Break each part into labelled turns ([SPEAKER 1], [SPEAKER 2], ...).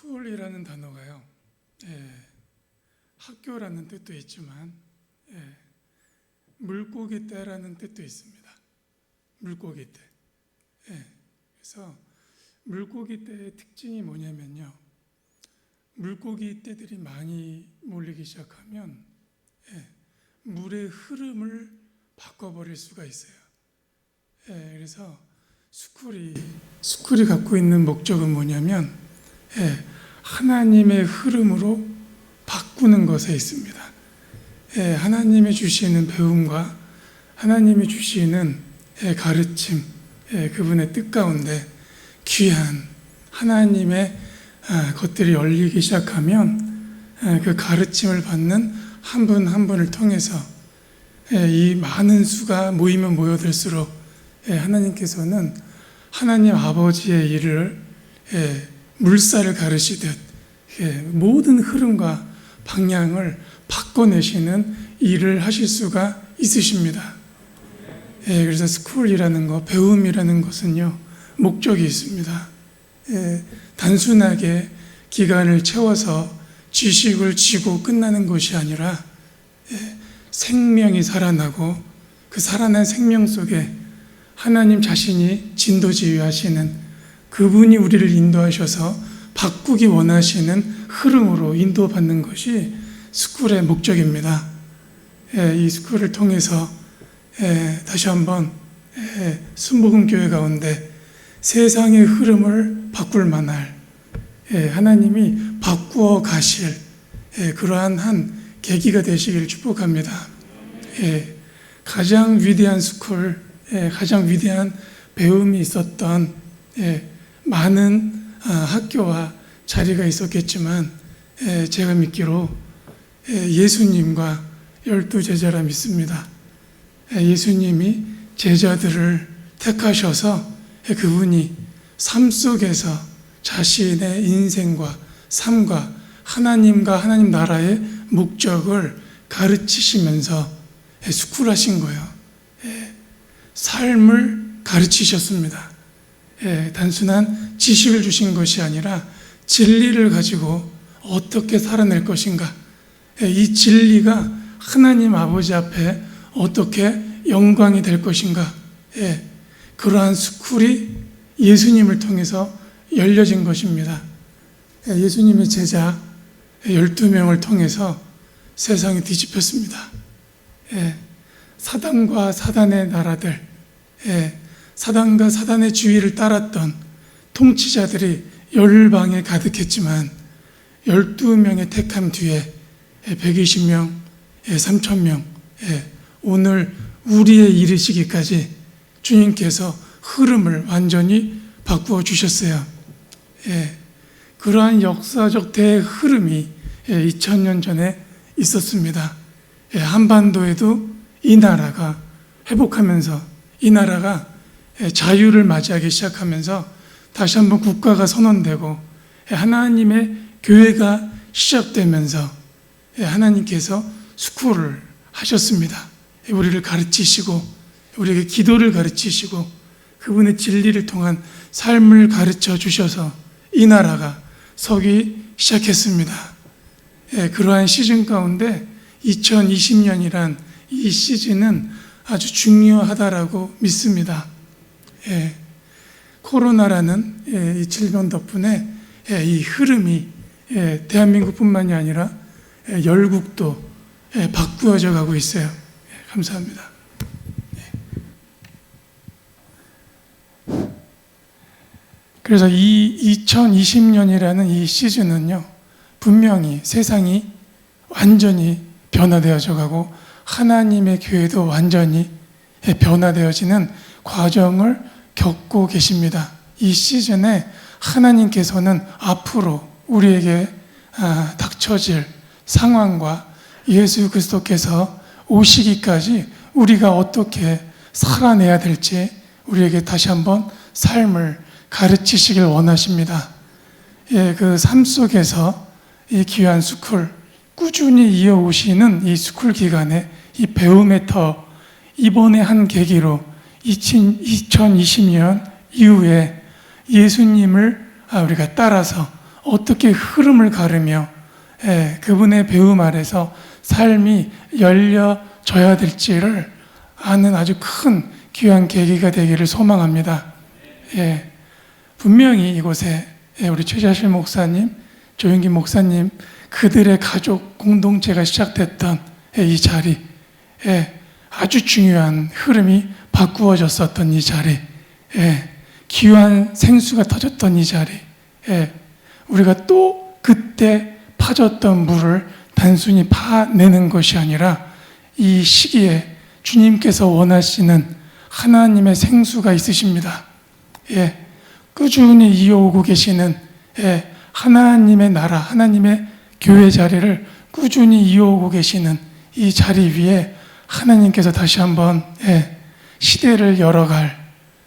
[SPEAKER 1] 스쿨이라는 단어가요, 학교라는 뜻도 있지만 물고기 떼라는 뜻도 있습니다. 물고기 떼. 그래서 물고기 떼의 특징이 뭐냐면요, 물고기 떼들이 많이 몰리기 시작하면 물의 흐름을 바꿔버릴 수가 있어요. 그래서 스쿨이 갖고 있는 목적은 뭐냐면 하나님의 흐름으로 바꾸는 것에 있습니다. 하나님이 주시는 배움과 하나님이 주시는 가르침, 그분의 뜻 가운데 귀한 하나님의 것들이 열리기 시작하면 그 가르침을 받는 한 분 한 분을 통해서 이 많은 수가 모이면 모여들수록 하나님께서는 하나님 아버지의 일을 물살을 가르시듯 모든 흐름과 방향을 바꿔내시는 일을 하실 수가 있으십니다. 그래서 스쿨이라는 것, 배움이라는 것은요, 목적이 있습니다. 단순하게 기간을 채워서 지식을 쥐고 끝나는 것이 아니라 생명이 살아나고 그 살아난 생명 속에 하나님 자신이 진도지휘하시는 그분이 우리를 인도하셔서 바꾸기 원하시는 흐름으로 인도받는 것이 스쿨의 목적입니다. 이 스쿨을 통해서 다시 한번 순복음교회 가운데 세상의 흐름을 바꿀 만할 하나님이 바꾸어 가실 그러한 한 계기가 되시기를 축복합니다. 가장 위대한 스쿨, 가장 위대한 배움이 있었던 많은 학교와 자리가 있었겠지만 제가 믿기로 예수님과 12제자라 믿습니다. 예수님이 제자들을 택하셔서 그분이 삶 속에서 자신의 인생과 삶과 하나님과 하나님 나라의 목적을 가르치시면서 스쿨하신 거예요. 삶을 가르치셨습니다. 단순한 지식을 주신 것이 아니라 진리를 가지고 어떻게 살아낼 것인가, 이 진리가 하나님 아버지 앞에 어떻게 영광이 될 것인가, 그러한 스쿨이 예수님을 통해서 열려진 것입니다. 예수님의 제자 12명을 통해서 세상이 뒤집혔습니다. 사단과 사단의 나라들, 사단과 사단의 주의를 따랐던 통치자들이 열방에 가득했지만 12명의 택함 뒤에 120명, 3,000명, 오늘 우리에 이르시기까지 주님께서 흐름을 완전히 바꾸어 주셨어요. 그러한 역사적 대흐름이 2000년 전에 있었습니다. 한반도에도 이 나라가 회복하면서, 이 나라가 자유를 맞이하기 시작하면서 다시 한번 국가가 선언되고 하나님의 교회가 시작되면서 하나님께서 스쿨을 하셨습니다. 우리를 가르치시고 우리에게 기도를 가르치시고 그분의 진리를 통한 삶을 가르쳐 주셔서 이 나라가 서기 시작했습니다. 그러한 시즌 가운데 2020년이란 이 시즌은 아주 중요하다라고 믿습니다. 코로나라는 이 질병 덕분에 이 흐름이 대한민국뿐만이 아니라 열국도 바꾸어져 가고 있어요. 감사합니다. 그래서 이 2020년이라는 이 시즌은요, 분명히 세상이 완전히 변화되어져 가고 하나님의 교회도 완전히 변화되어지는 과정을 겪고 계십니다. 이 시즌에 하나님께서는 앞으로 우리에게 닥쳐질 상황과 예수 그리스도께서 오시기까지 우리가 어떻게 살아내야 될지 우리에게 다시 한번 삶을 가르치시길 원하십니다. 그 삶 속에서 이 귀한 스쿨, 꾸준히 이어오시는 이 스쿨 기간에 이 배움의 터, 이번에 한 계기로 2020년 이후에 예수님을 우리가 따라서 어떻게 흐름을 가르며 그분의 배움 아래서 삶이 열려져야 될지를 아는 아주 큰 귀한 계기가 되기를 소망합니다. 분명히 이곳에 우리 최자실 목사님, 조윤기 목사님, 그들의 가족 공동체가 시작됐던 이 자리, 아주 중요한 흐름이 바꾸어졌었던 이 자리, 귀한 생수가 터졌던 이 자리, 우리가 또 그때 파졌던 물을 단순히 파내는 것이 아니라 이 시기에 주님께서 원하시는 하나님의 생수가 있으십니다. 꾸준히 이어오고 계시는 하나님의 나라, 하나님의 교회 자리를 꾸준히 이어오고 계시는 이 자리 위에 하나님께서 다시 한번 시대를 열어갈,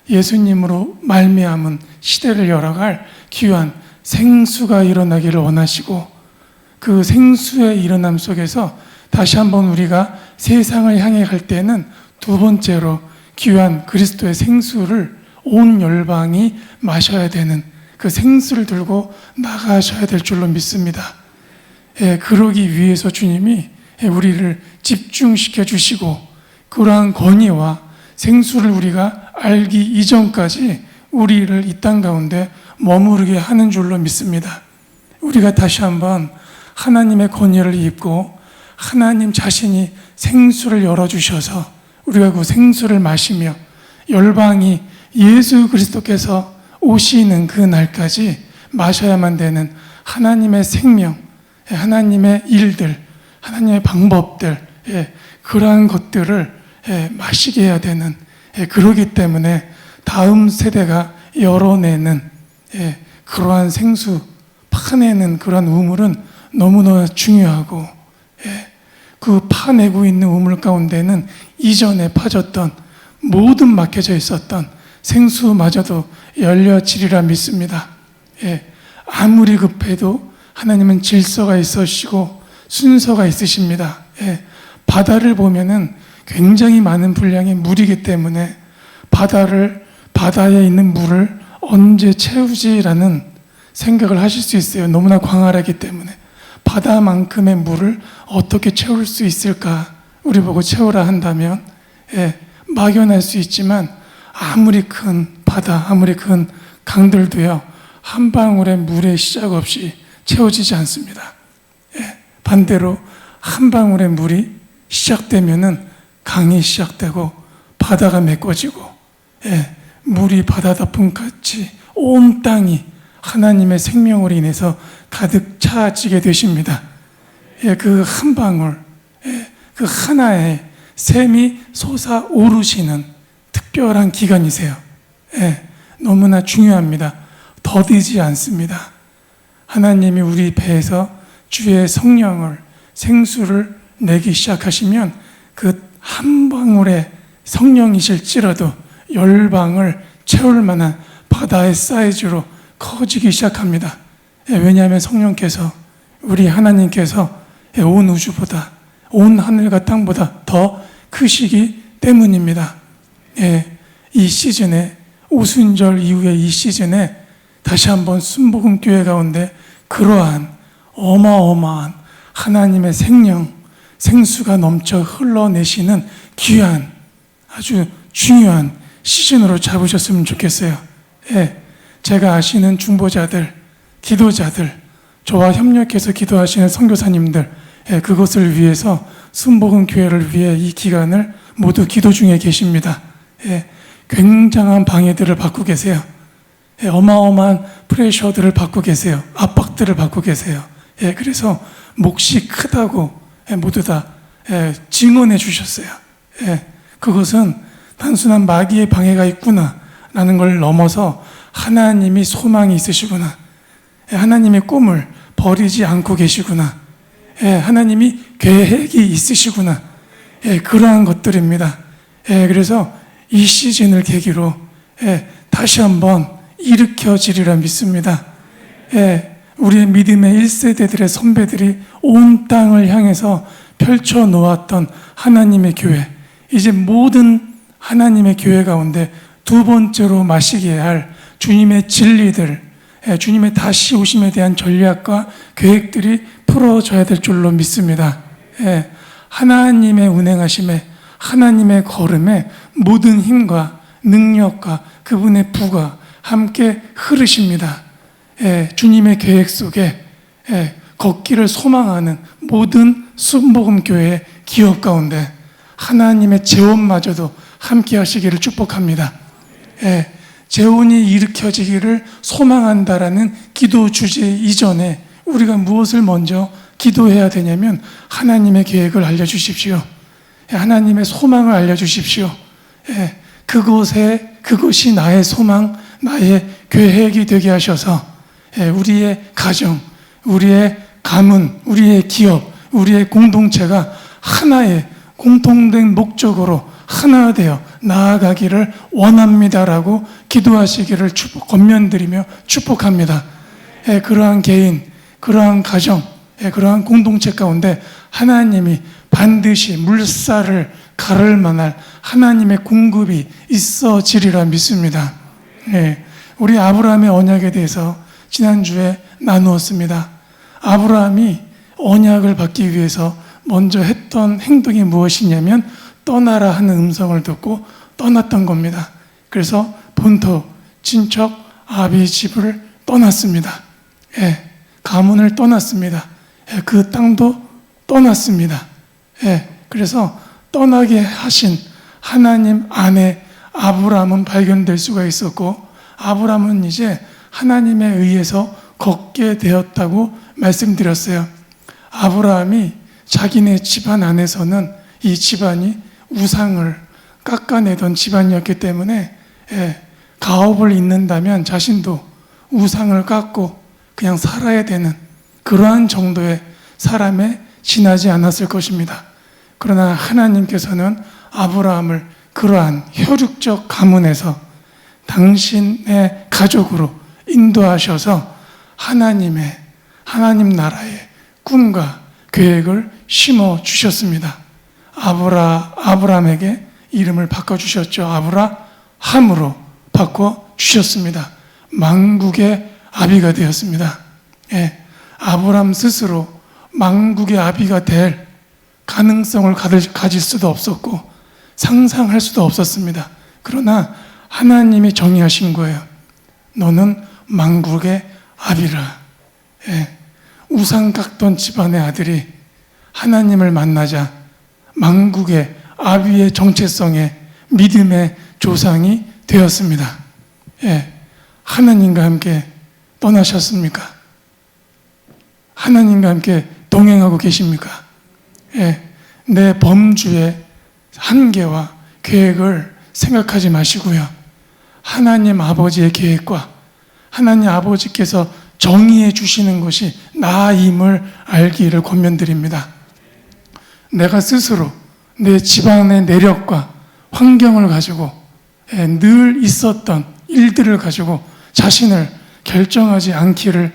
[SPEAKER 1] 예수님으로 말미암은 시대를 열어갈 귀한 생수가 일어나기를 원하시고, 그 생수의 일어남 속에서 다시 한번 우리가 세상을 향해 갈 때는 두 번째로 귀한 그리스도의 생수를 온 열방이 마셔야 되는 그 생수를 들고 나가셔야 될 줄로 믿습니다. 그러기 위해서 주님이 우리를 집중시켜 주시고, 그러한 권위와 생수를 우리가 알기 이전까지 우리를 이 땅 가운데 머무르게 하는 줄로 믿습니다. 우리가 다시 한번 하나님의 권위를 입고 하나님 자신이 생수를 열어주셔서 우리가 그 생수를 마시며 열방이 예수 그리스도께서 오시는 그 날까지 마셔야만 되는 하나님의 생명, 하나님의 일들, 하나님의 방법들, 그러한 것들을 마시게 해야 되는, 그러기 때문에 다음 세대가 열어내는 그러한 생수, 파내는 그러한 우물은 너무나 중요하고, 그 파내고 있는 우물 가운데는 이전에 파졌던 모든 막혀져 있었던 생수마저도 열려지리라 믿습니다. 아무리 급해도 하나님은 질서가 있으시고 순서가 있으십니다. 바다를 보면은 굉장히 많은 분량의 물이기 때문에 바다에 있는 물을 언제 채우지라는 생각을 하실 수 있어요. 너무나 광활하기 때문에. 바다만큼의 물을 어떻게 채울 수 있을까? 우리 보고 채우라 한다면 막연할 수 있지만, 아무리 큰 바다, 아무리 큰 강들도요, 한 방울의 물의 시작 없이 채워지지 않습니다. 반대로 한 방울의 물이 시작되면은 강이 시작되고 바다가 메꿔지고, 물이 바다 덮음같이 온 땅이 하나님의 생명으로 인해서 가득 차지게 되십니다. 그 한 방울, 그 하나의 샘이 솟아오르시는 특별한 기간이세요. 너무나 중요합니다. 더디지 않습니다. 하나님이 우리 배에서 주의 성령을, 생수를 내기 시작하시면 그 한 방울의 성령이실지라도 열방을 채울 만한 바다의 사이즈로 커지기 시작합니다. 왜냐하면 성령께서, 우리 하나님께서 온 우주보다, 온 하늘과 땅보다 더 크시기 때문입니다. 이 시즌에, 오순절 이후의 이 시즌에 다시 한번 순복음교회 가운데 그러한 어마어마한 하나님의 생수가 넘쳐 흘러내시는 귀한, 아주 중요한 시즌으로 잡으셨으면 좋겠어요. 제가 아시는 중보자들, 기도자들, 저와 협력해서 기도하시는 선교사님들, 그것을 위해서 순복음교회를 위해 이 기간을 모두 기도 중에 계십니다. 굉장한 방해들을 받고 계세요. 어마어마한 프레셔들을 받고 계세요. 압박들을 받고 계세요. 그래서 몫이 크다고 모두 다 증언해 주셨어요. 그것은 단순한 마귀의 방해가 있구나 라는 걸 넘어서 하나님이 소망이 있으시구나, 하나님의 꿈을 버리지 않고 계시구나, 하나님이 계획이 있으시구나, 그러한 것들입니다. 그래서 이 시즌을 계기로 다시 한번 일으켜지리라 믿습니다. 우리의 믿음의 1세대들의 선배들이 온 땅을 향해서 펼쳐놓았던 하나님의 교회, 이제 모든 하나님의 교회 가운데 두 번째로 마시게 할 주님의 진리들, 주님의 다시 오심에 대한 전략과 계획들이 풀어져야 될 줄로 믿습니다. 하나님의 운행하심에, 하나님의 걸음에 모든 힘과 능력과 그분의 부가 함께 흐르십니다. 주님의 계획 속에 걷기를 소망하는 모든 순복음교회 기업 가운데 하나님의 재혼마저도 함께 하시기를 축복합니다. 재혼이 일으켜지기를 소망한다라는 기도 주제 이전에 우리가 무엇을 먼저 기도해야 되냐면 하나님의 계획을 알려주십시오. 하나님의 소망을 알려주십시오. 그것이 나의 소망, 나의 계획이 되게 하셔서 우리의 가정, 우리의 가문, 우리의 기업, 우리의 공동체가 하나의 공통된 목적으로 하나 되어 나아가기를 원합니다라고 기도하시기를 권면드리며 축복합니다. 그러한 개인, 그러한 가정, 그러한 공동체 가운데 하나님이 반드시 물살을 가를 만할 하나님의 공급이 있어지리라 믿습니다. 우리 아브라함의 언약에 대해서 지난주에 나누었습니다. 아브라함이 언약을 받기 위해서 먼저 했던 행동이 무엇이냐면 떠나라 하는 음성을 듣고 떠났던 겁니다. 그래서 본토, 친척, 아비 집을 떠났습니다. 가문을 떠났습니다. 그 땅도 떠났습니다. 그래서 떠나게 하신 하나님 안에 아브라함은 발견될 수가 있었고, 아브라함은 이제 하나님에 의해서 걷게 되었다고 말씀드렸어요. 아브라함이 자기네 집안 안에서는 이 집안이 우상을 깎아내던 집안이었기 때문에 가업을 잇는다면 자신도 우상을 깎고 그냥 살아야 되는 그러한 정도의 사람에 지나지 않았을 것입니다. 그러나 하나님께서는 아브라함을 그러한 혈육적 가문에서 당신의 가족으로 인도하셔서 하나님 나라의 꿈과 계획을 심어 주셨습니다. 아브라함에게 이름을 바꿔주셨죠. 아브라함으로 바꿔주셨습니다. 만국의 아비가 되었습니다. 아브라함 스스로 만국의 아비가 될 가능성을 가질 수도 없었고 상상할 수도 없었습니다. 그러나 하나님이 정의하신 거예요. 너는 만국의 아비라. 우상 깎던 집안의 아들이 하나님을 만나자 만국의 아비의 정체성에 믿음의 조상이 되었습니다. 하나님과 함께 떠나셨습니까? 하나님과 함께 동행하고 계십니까? 내 범주의 한계와 계획을 생각하지 마시고요. 하나님 아버지의 계획과 하나님 아버지께서 정의해 주시는 것이 나임을 알기를 권면드립니다. 내가 스스로 내 집안의 내력과 환경을 가지고 늘 있었던 일들을 가지고 자신을 결정하지 않기를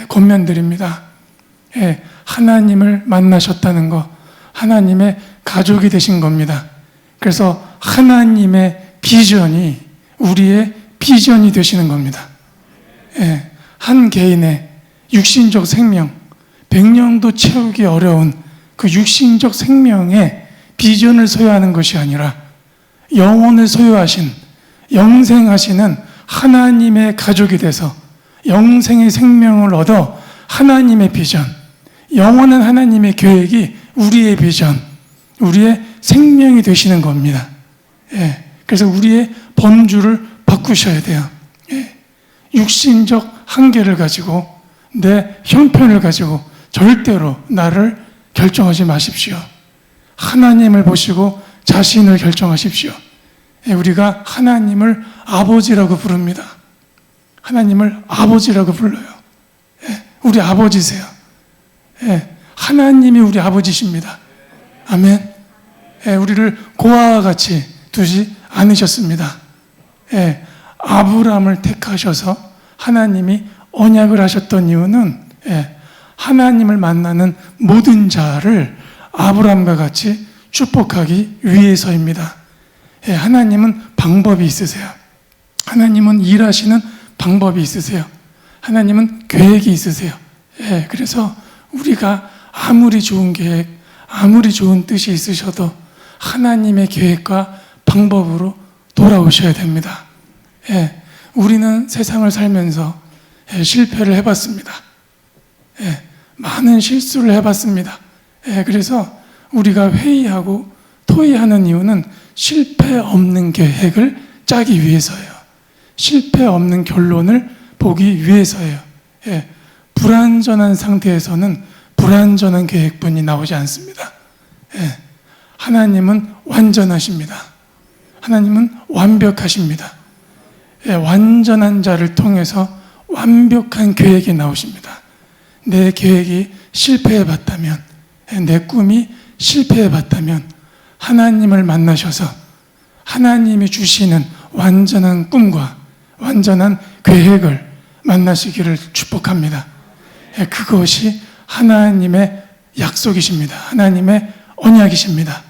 [SPEAKER 1] 권면드립니다. 하나님을 만나셨다는 것, 하나님의 가족이 되신 겁니다. 그래서 하나님의 비전이 우리의 비전이 되시는 겁니다. 한 개인의 육신적 생명, 100년도 채우기 어려운 그 육신적 생명의 비전을 소유하는 것이 아니라 영혼을 소유하신, 영생하시는 하나님의 가족이 돼서 영생의 생명을 얻어 하나님의 비전, 영원한 하나님의 계획이 우리의 비전, 우리의 생명이 되시는 겁니다. 그래서 우리의 범주를 바꾸셔야 돼요. 육신적 한계를 가지고 내 형편을 가지고 절대로 나를 결정하지 마십시오. 하나님을 보시고 자신을 결정하십시오. 우리가 하나님을 아버지라고 부릅니다. 하나님을 아버지라고 불러요. 우리 아버지세요. 하나님이 우리 아버지십니다. 아멘. 우리를 고아와 같이 두지 않으셨습니다. 아브라함을 택하셔서 하나님이 언약을 하셨던 이유는 하나님을 만나는 모든 자를 아브라함과 같이 축복하기 위해서입니다. 하나님은 방법이 있으세요. 하나님은 일하시는 방법이 있으세요. 하나님은 계획이 있으세요. 예, 그래서 우리가 아무리 좋은 계획, 아무리 좋은 뜻이 있으셔도 하나님의 계획과 방법으로 돌아오셔야 됩니다. 예, 우리는 세상을 살면서 실패를 해봤습니다. 예, 많은 실수를 해봤습니다. 예, 그래서 우리가 회의하고 토의하는 이유는 실패 없는 계획을 짜기 위해서예요. 실패 없는 결론을 보기 위해서예요. 예, 불완전한 상태에서는 불완전한 계획뿐이 나오지 않습니다. 예, 하나님은 완전하십니다. 하나님은 완벽하십니다. 예, 완전한 자를 통해서 완벽한 계획이 나오십니다. 내 계획이 실패해봤다면, 내 꿈이 실패해봤다면 하나님을 만나셔서 하나님이 주시는 완전한 꿈과 완전한 계획을 만나시기를 축복합니다. 예, 그것이 하나님의 약속이십니다. 하나님의 언약이십니다.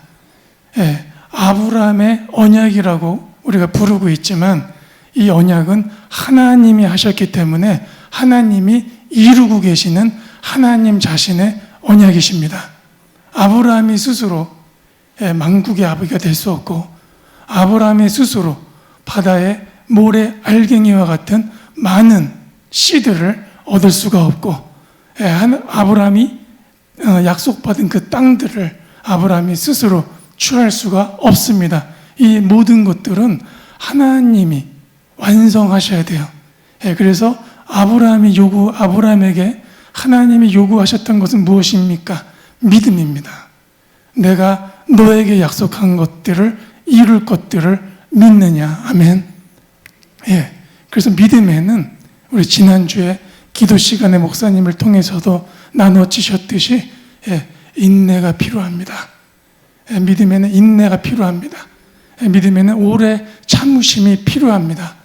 [SPEAKER 1] 예, 아브라함의 언약이라고 우리가 부르고 있지만 이 언약은 하나님이 하셨기 때문에 하나님이 이루고 계시는 하나님 자신의 언약이십니다. 아브라함이 스스로 만국의 아버지가 될 수 없고 아브라함이 스스로 바다의 모래 알갱이와 같은 많은 씨들을 얻을 수가 없고 아브라함이 약속받은 그 땅들을 아브라함이 스스로 취할 수가 없습니다. 이 모든 것들은 하나님이 완성하셔야 돼요. 그래서 아브라함에게 하나님이 요구하셨던 것은 무엇입니까? 믿음입니다. 내가 너에게 약속한 것들을 이룰 것들을 믿느냐? 아멘. 예. 그래서 믿음에는 우리 지난주에 기도 시간에 목사님을 통해서도 나눠주셨듯이 인내가 필요합니다. 믿음에는 인내가 필요합니다. 믿음에는 오래 참으심이 필요합니다.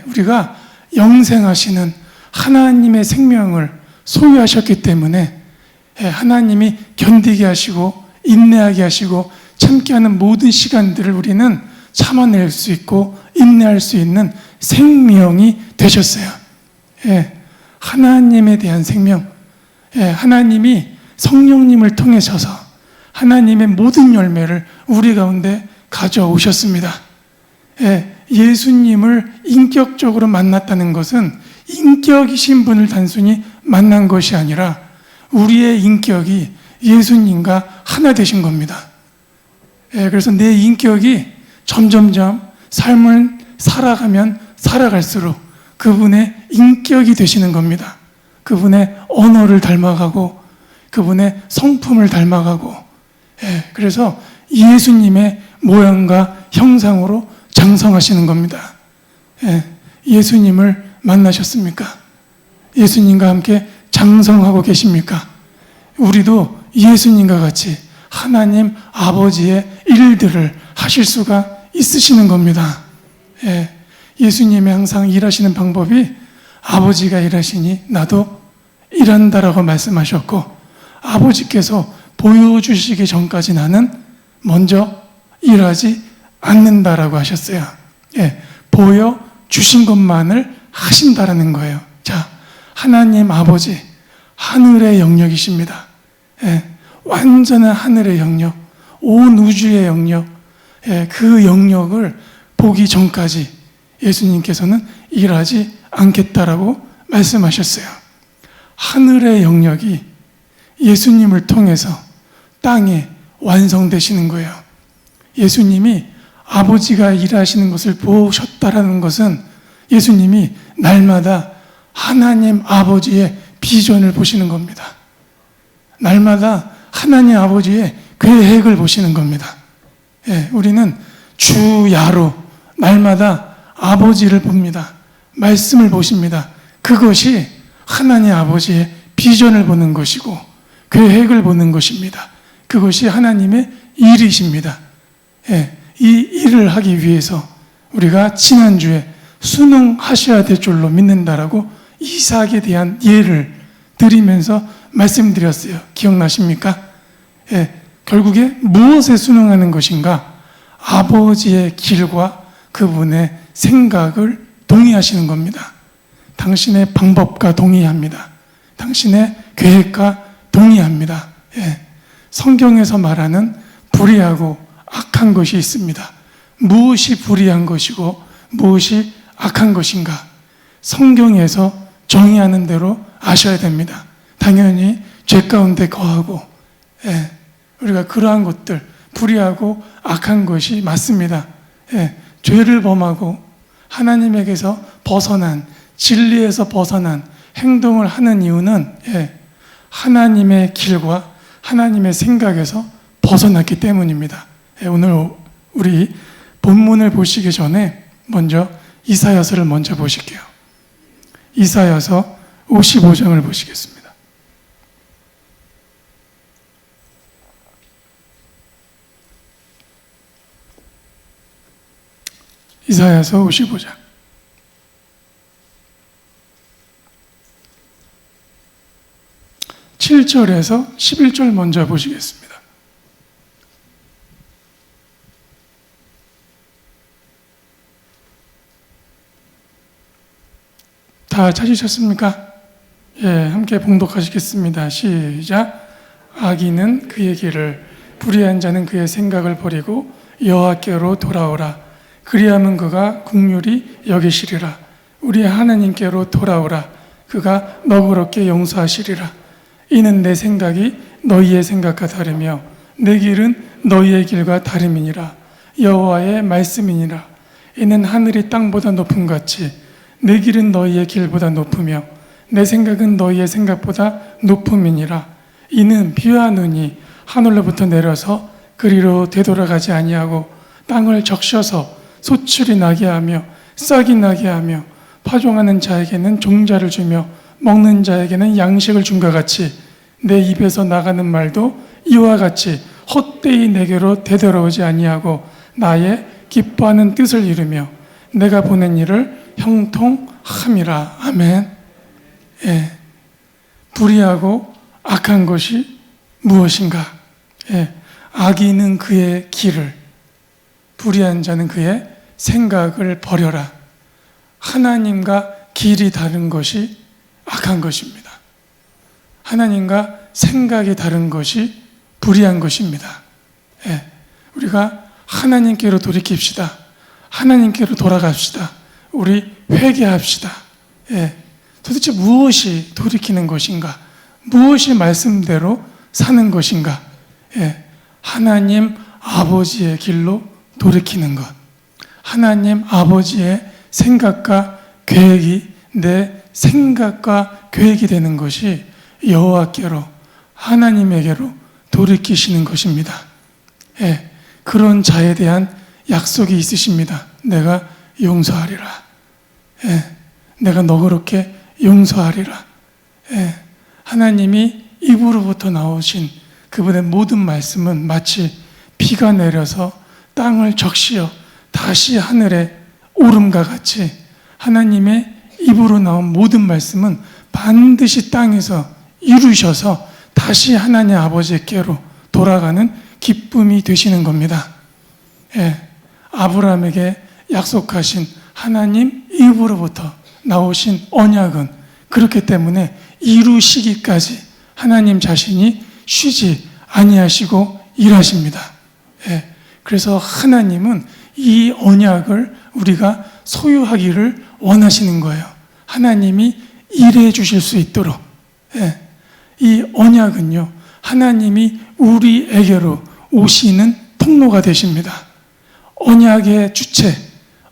[SPEAKER 1] 우리가 영생하시는 하나님의 생명을 소유하셨기 때문에 하나님이 견디게 하시고 인내하게 하시고 참게 하는 모든 시간들을 우리는 참아낼 수 있고 인내할 수 있는 생명이 되셨어요. 하나님에 대한 생명, 하나님이 성령님을 통해서서 하나님의 모든 열매를 우리 가운데 가져오셨습니다. 예수님을 인격적으로 만났다는 것은 인격이신 분을 단순히 만난 것이 아니라 우리의 인격이 예수님과 하나 되신 겁니다. 그래서 내 인격이 점점점 삶을 살아가면 살아갈수록 그분의 인격이 되시는 겁니다. 그분의 언어를 닮아가고 그분의 성품을 닮아가고 그래서 예수님의 모양과 형상으로 장성하시는 겁니다. 예수님을 만나셨습니까? 예수님과 함께 장성하고 계십니까? 우리도 예수님과 같이 하나님 아버지의 일들을 하실 수가 있으시는 겁니다. 예수님이 항상 일하시는 방법이 아버지가 일하시니 나도 일한다라고 말씀하셨고 아버지께서 보여주시기 전까지 나는 먼저 일하지 않는다라고 하셨어요. 보여주신 것만을 하신다라는 거예요. 자, 하나님 아버지 하늘의 영역이십니다. 완전한 하늘의 영역, 온 우주의 영역, 그 영역을 보기 전까지 예수님께서는 일하지 않겠다라고 말씀하셨어요. 하늘의 영역이 예수님을 통해서 땅에 완성되시는 거예요. 예수님이 아버지가 일하시는 것을 보셨다라는 것은 예수님이 날마다 하나님 아버지의 비전을 보시는 겁니다. 날마다 하나님 아버지의 계획을 보시는 겁니다. 우리는 주야로 날마다 아버지를 봅니다. 말씀을 보십니다. 그것이 하나님 아버지의 비전을 보는 것이고 계획을 보는 것입니다. 그것이 하나님의 일이십니다. 이 일을 하기 위해서 우리가 지난주에 순응하셔야 될 줄로 믿는다라고 이삭에 대한 예를 드리면서 말씀드렸어요. 기억나십니까? 결국에 무엇에 순응하는 것인가? 아버지의 길과 그분의 생각을 동의하시는 겁니다. 당신의 방법과 동의합니다. 당신의 계획과 동의합니다. 예. 성경에서 말하는 불의하고 악한 것이 있습니다. 무엇이 불의한 것이고 무엇이 악한 것인가? 성경에서 정의하는 대로 아셔야 됩니다. 당연히 죄 가운데 거하고, 예. 우리가 그러한 것들, 불의하고 악한 것이 맞습니다. 예. 죄를 범하고 하나님에게서 벗어난, 진리에서 벗어난 행동을 하는 이유는 하나님의 길과 하나님의 생각에서 벗어났기 때문입니다. 오늘 우리 본문을 보시기 전에 먼저 이사야서를 먼저 보실게요. 이사야서 55장을 보시겠습니다. 이사야서 55장 7절에서 11절 먼저 보시겠습니다. 다 찾으셨습니까? 예, 함께 봉독하시겠습니다. 시작. 악인은 그의 길을, 불의한 자는 그의 생각을 버리고 여호와께로 돌아오라. 그리하면 그가 긍휼히 여기시리라. 우리 하나님께로 돌아오라. 그가 너그럽게 용서하시리라. 이는 내 생각이 너희의 생각과 다르며 내 길은 너희의 길과 다름이니라. 여호와의 말씀이니라. 이는 하늘이 땅보다 높음 같이 내 길은 너희의 길보다 높으며 내 생각은 너희의 생각보다 높음이니라. 이는 비와 눈이 하늘로부터 내려서 그리로 되돌아가지 아니하고 땅을 적셔서 소출이 나게 하며 싹이 나게 하며 파종하는 자에게는 종자를 주며 먹는 자에게는 양식을 준과 같이 내 입에서 나가는 말도 이와 같이 헛되이 내게로 되돌아오지 아니하고 나의 기뻐하는 뜻을 이루며 내가 보낸 일을 형통함이라. 아멘. 예. 불의하고 악한 것이 무엇인가? 예. 악인은 그의 길을, 불의한 자는 그의 생각을 버려라. 하나님과 길이 다른 것이 악한 것입니다. 하나님과 생각이 다른 것이 불의한 것입니다. 예. 우리가 하나님께로 돌이킵시다. 하나님께로 돌아갑시다. 우리 회개합시다. 예. 도대체 무엇이 돌이키는 것인가? 무엇이 말씀대로 사는 것인가? 예. 하나님 아버지의 길로 돌이키는 것. 하나님 아버지의 생각과 계획이 내 생각과 계획이 되는 것이 여호와께로, 하나님에게로 돌이키시는 것입니다. 예. 그런 자에 대한 약속이 있으십니다. 내가 용서하리라. 예. 내가 너그럽게 용서하리라. 예. 하나님이 입으로부터 나오신 그분의 모든 말씀은 마치 비가 내려서 땅을 적시어 다시 하늘에 오름과 같이 하나님의 입으로 나온 모든 말씀은 반드시 땅에서 이루셔서 다시 하나님 아버지께로 돌아가는 기쁨이 되시는 겁니다. 예. 아브라함에게 약속하신 하나님 입으로부터 나오신 언약은 그렇기 때문에 이루시기까지 하나님 자신이 쉬지 아니하시고 일하십니다. 예. 그래서 하나님은 이 언약을 우리가 소유하기를 원하시는 거예요. 하나님이 일해 주실 수 있도록. 예. 이 언약은요, 하나님이 우리에게로 오시는 통로가 되십니다. 언약의 주체,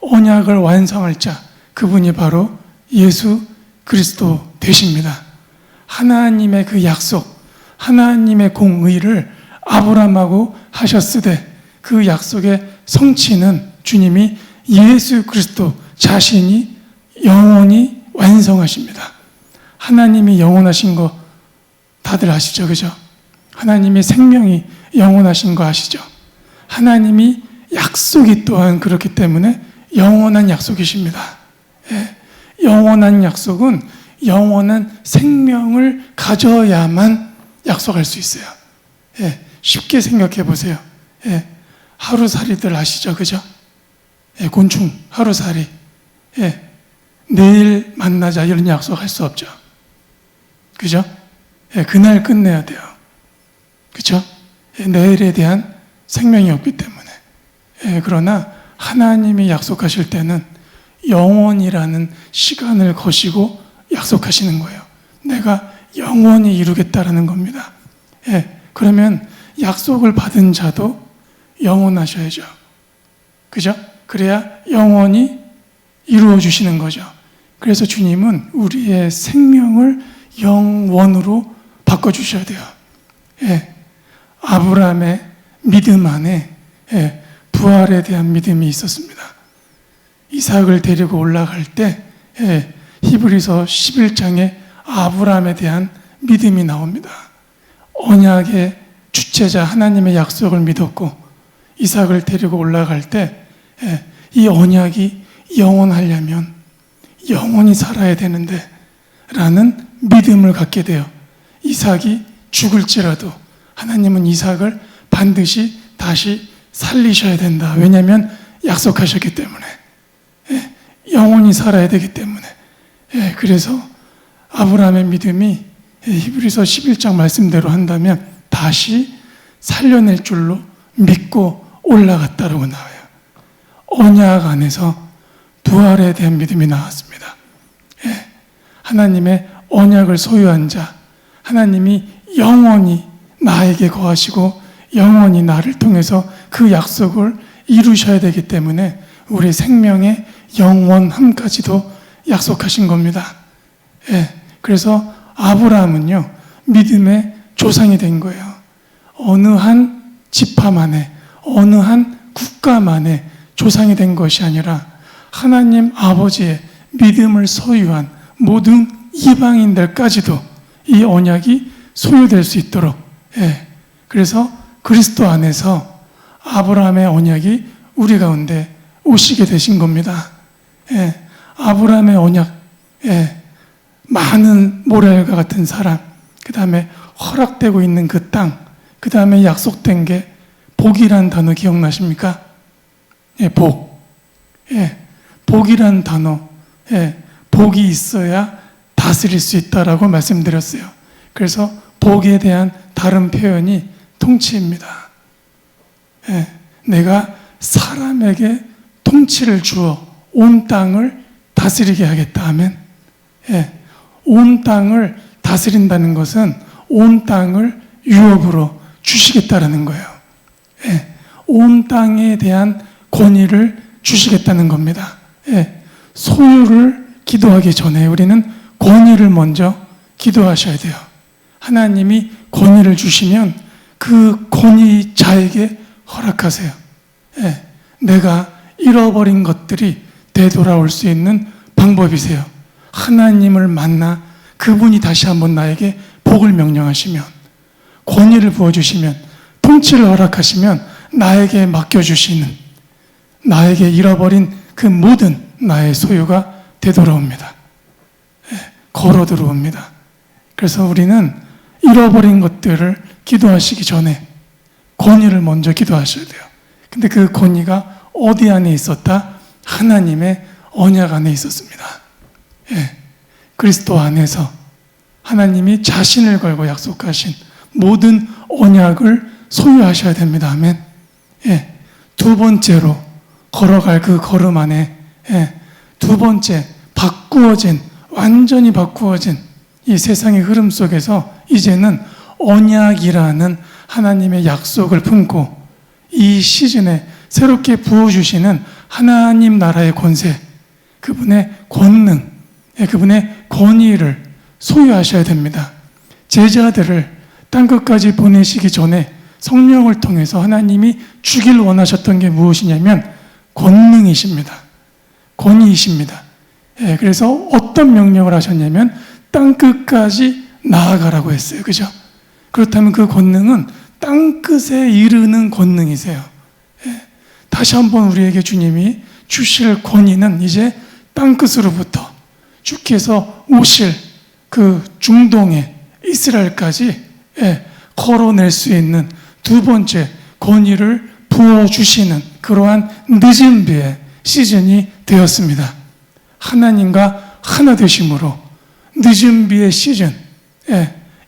[SPEAKER 1] 언약을 완성할 자, 그분이 바로 예수 그리스도 되십니다. 하나님의 그 약속, 하나님의 공의를 아브라함하고 하셨으되 그 약속의 성취는 주님이 예수 그리스도 자신이 영원히 완성하십니다. 하나님이 영원하신 거 다들 아시죠? 그죠? 하나님의 생명이 영원하신 거 아시죠? 하나님이 약속이 또한 그렇기 때문에 영원한 약속이십니다. 예. 영원한 약속은 영원한 생명을 가져야만 약속할 수 있어요. 예. 쉽게 생각해 보세요. 예. 하루살이들 아시죠? 그죠? 예. 곤충, 하루살이. 예. 내일 만나자 이런 약속할 수 없죠. 그죠? 예, 그날 끝내야 돼요. 그죠? 예, 내일에 대한 생명이 없기 때문에. 예, 그러나 하나님이 약속하실 때는 영원이라는 시간을 거시고 약속하시는 거예요. 내가 영원히 이루겠다라는 겁니다. 예, 그러면 약속을 받은 자도 영원하셔야죠. 그죠? 그래야 영원히 이루어 주시는 거죠. 그래서 주님은 우리의 생명을 영원으로 바꿔주셔야 돼요. 예, 아브라함의 믿음 안에 부활에 대한 믿음이 있었습니다. 이삭을 데리고 올라갈 때 히브리서 11장에 아브라함에 대한 믿음이 나옵니다. 언약의 주체자 하나님의 약속을 믿었고 이삭을 데리고 올라갈 때 이 언약이 영원하려면 영원히 살아야 되는데 라는 믿음을 갖게 돼요. 이삭이 죽을지라도 하나님은 이삭을 반드시 다시 살리셔야 된다. 왜냐하면 약속하셨기 때문에. 영원히 살아야 되기 때문에. 그래서 아브라함의 믿음이 히브리서 11장 말씀대로 한다면 다시 살려낼 줄로 믿고 올라갔다라고 나와요. 언약 안에서 부활에 대한 믿음이 나왔습니다. 하나님의 언약을 소유한 자, 하나님이 영원히 나에게 거하시고 영원히 나를 통해서 그 약속을 이루셔야 되기 때문에 우리 생명의 영원함까지도 약속하신 겁니다. 그래서 아브라함은요, 믿음의 조상이 된 거예요. 어느 한 지파만에, 어느 한 국가만에 조상이 된 것이 아니라 하나님 아버지의 믿음을 소유한 모든 이방인들까지도 이 언약이 소유될 수 있도록, 그래서 그리스도 안에서 아브라함의 언약이 우리 가운데 오시게 되신 겁니다. 아브라함의 언약, 많은 모래알과 같은 사랑, 그 다음에 허락되고 있는 그 땅, 그 다음에 약속된 게 복이란 단어 기억나십니까? 복. 복이란 단어, 복이 있어야 다스릴 수 있다라고 말씀드렸어요. 그래서 복에 대한 다른 표현이 통치입니다. 내가 사람에게 통치를 주어 온 땅을 다스리게 하겠다 하면, 온 땅을 다스린다는 것은 온 땅을 유업으로 주시겠다라는 거예요. 온 땅에 대한 권위를 주시겠다는 겁니다. 소유를 기도하기 전에 우리는 권위를 먼저 기도하셔야 돼요. 하나님이 권위를 주시면 그 권위자에게 허락하세요. 내가 잃어버린 것들이 되돌아올 수 있는 방법이세요. 하나님을 만나 그분이 다시 한번 나에게 복을 명령하시면, 권위를 부어주시면, 통치를 허락하시면 나에게 맡겨주시는, 나에게 잃어버린 그 모든 나의 소유가 되돌아옵니다. 걸어 들어옵니다. 그래서 우리는 잃어버린 것들을 기도하시기 전에 권위를 먼저 기도하셔야 돼요. 근데 그 권위가 어디 안에 있었다? 하나님의 언약 안에 있었습니다. 그리스도 안에서 하나님이 자신을 걸고 약속하신 모든 언약을 소유하셔야 됩니다. 아멘. 두 번째로 걸어갈 그 걸음 안에 두 번째 바꾸어진, 완전히 바꾸어진 이 세상의 흐름 속에서 이제는 언약이라는 하나님의 약속을 품고 이 시즌에 새롭게 부어주시는 하나님 나라의 권세, 그분의 권능, 그분의 권위를 소유하셔야 됩니다. 제자들을 땅끝까지 보내시기 전에 성령을 통해서 하나님이 주길 원하셨던 게 무엇이냐면 권능이십니다. 권위이십니다. 그래서 어떤 명령을 하셨냐면 땅끝까지 나아가라고 했어요. 그죠? 그렇다면 그 권능은 땅끝에 이르는 권능이세요. 다시 한번 우리에게 주님이 주실 권위는 이제 땅끝으로부터 주께서 오실 그 중동의 이스라엘까지 걸어낼 수 있는 두 번째 권위를 부어주시는 그러한 늦은 비의 시즌이 되었습니다. 하나님과 하나 되심으로 늦은 비의 시즌,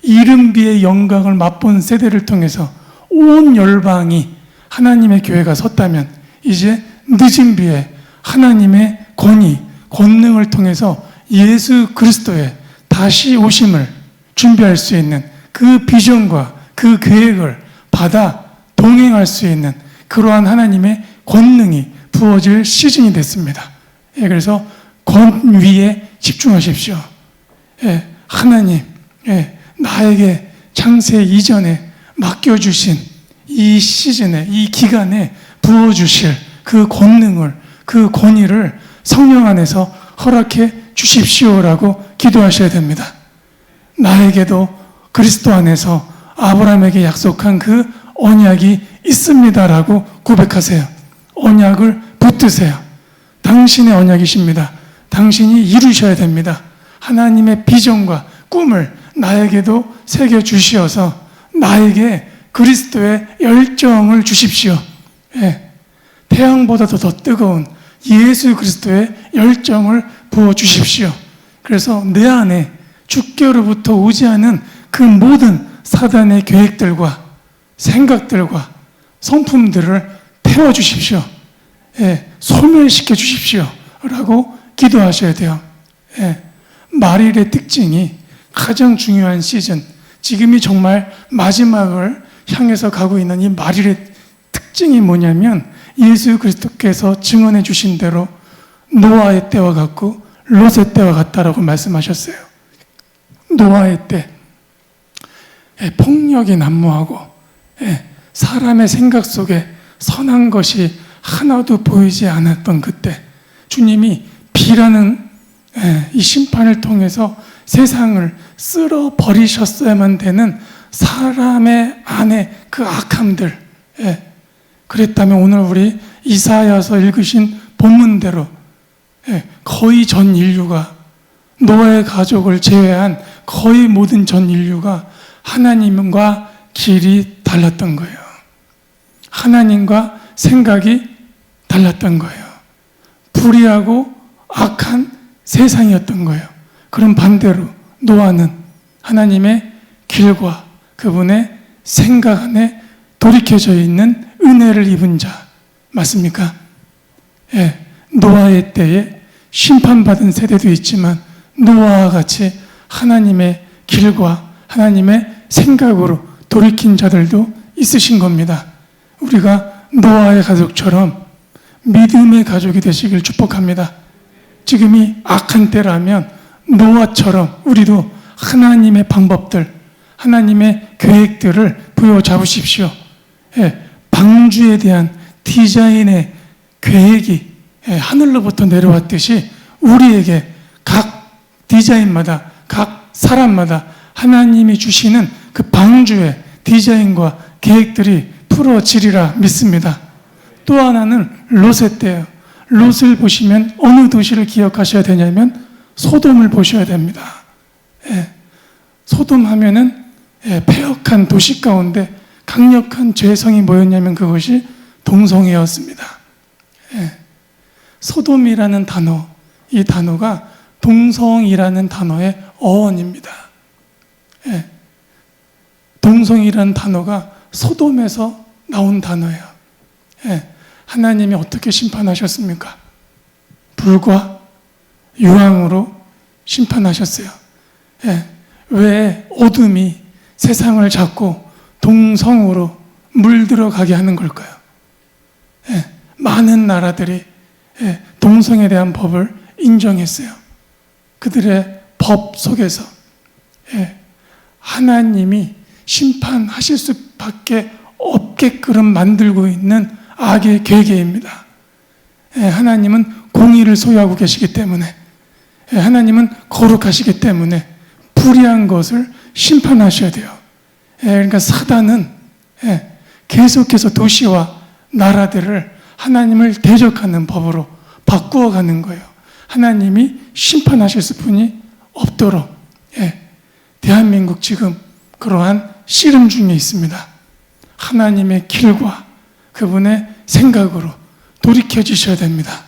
[SPEAKER 1] 이른 비의 영광을 맛본 세대를 통해서 온 열방이 하나님의 교회가 섰다면 이제 늦은 비에 하나님의 권위, 권능을 통해서 예수 그리스도의 다시 오심을 준비할 수 있는 그 비전과 그 계획을 받아 동행할 수 있는 그러한 하나님의 권능이 부어질 시즌이 됐습니다. 그래서 권위에 집중하십시오. 하나님, 나에게 창세 이전에 맡겨주신 이 시즌에, 이 기간에 부어주실 그 권능을, 그 권위를 성령 안에서 허락해 주십시오라고 기도하셔야 됩니다. 나에게도 그리스도 안에서 아브라함에게 약속한 그 언약이 있습니다라고 고백하세요. 언약을 붙드세요. 당신의 언약이십니다. 당신이 이루셔야 됩니다. 하나님의 비전과 꿈을 나에게도 새겨주시어서 나에게 그리스도의 열정을 주십시오. 태양보다도 더 뜨거운 예수 그리스도의 열정을 부어주십시오. 그래서 내 안에 주께로부터 오지 않은 그 모든 사단의 계획들과 생각들과 성품들을 태워주십시오. 소멸시켜 주십시오. 라고 기도하셔야 돼요. 말일의 특징이 가장 중요한 시즌, 지금이 정말 마지막을 향해서 가고 있는 이 말일의 특징이 뭐냐면 예수 그리스도께서 증언해 주신 대로 노아의 때와 같고 롯의 때와 같다라고 말씀하셨어요. 노아의 때 폭력이 난무하고 사람의 생각 속에 선한 것이 하나도 보이지 않았던 그때 주님이 비라는 이 심판을 통해서 세상을 쓸어 버리셨어야만 되는 사람의 안에 그 악함들, 그랬다면 오늘 우리 이사야서 읽으신 본문대로 거의 전 인류가, 노아의 가족을 제외한 거의 모든 전 인류가 하나님과 길이 달랐던 거예요. 하나님과 생각이 달랐던 거예요. 불의하고 악한 세상이었던 거예요. 그럼 반대로 노아는 하나님의 길과 그분의 생각 안에 돌이켜져 있는 은혜를 입은 자 맞습니까? 노아의 때에 심판받은 세대도 있지만 노아와 같이 하나님의 길과 하나님의 생각으로 돌이킨 자들도 있으신 겁니다. 우리가 노아의 가족처럼 믿음의 가족이 되시길 축복합니다. 지금이 악한 때라면 노아처럼 우리도 하나님의 방법들, 하나님의 계획들을 부여잡으십시오. 방주에 대한 디자인의 계획이 하늘로부터 내려왔듯이 우리에게 각 디자인마다, 각 사람마다 하나님이 주시는 그 방주의 디자인과 계획들이 풀어지리라 믿습니다. 또 하나는 롯의 때예요. 롯을 보시면 어느 도시를 기억하셔야 되냐면 소돔을 보셔야 됩니다. 소돔 하면은 폐역한 도시 가운데 강력한 죄성이 뭐였냐면 그것이 동성애였습니다. 소돔이라는 단어, 이 단어가 동성이라는 단어의 어원입니다. 동성이라는 단어가 소돔에서 나온 단어예요. 하나님이 어떻게 심판하셨습니까? 불과 유황으로 심판하셨어요. 왜 어둠이 세상을 잡고 동성으로 물들어가게 하는 걸까요? 많은 나라들이 동성에 대한 법을 인정했어요. 그들의 법 속에서 하나님이 심판하실 수밖에 없게끔 만들고 있는 악의 괴계입니다. 하나님은 공의를 소유하고 계시기 때문에, 하나님은 거룩하시기 때문에 불의한 것을 심판하셔야 돼요. 그러니까 사단은 계속해서 도시와 나라들을 하나님을 대적하는 법으로 바꾸어가는 거예요. 하나님이 심판하실 수뿐이 없도록. 대한민국 지금 그러한 씨름 중에 있습니다. 하나님의 길과 그분의 생각으로 돌이켜 주셔야 됩니다.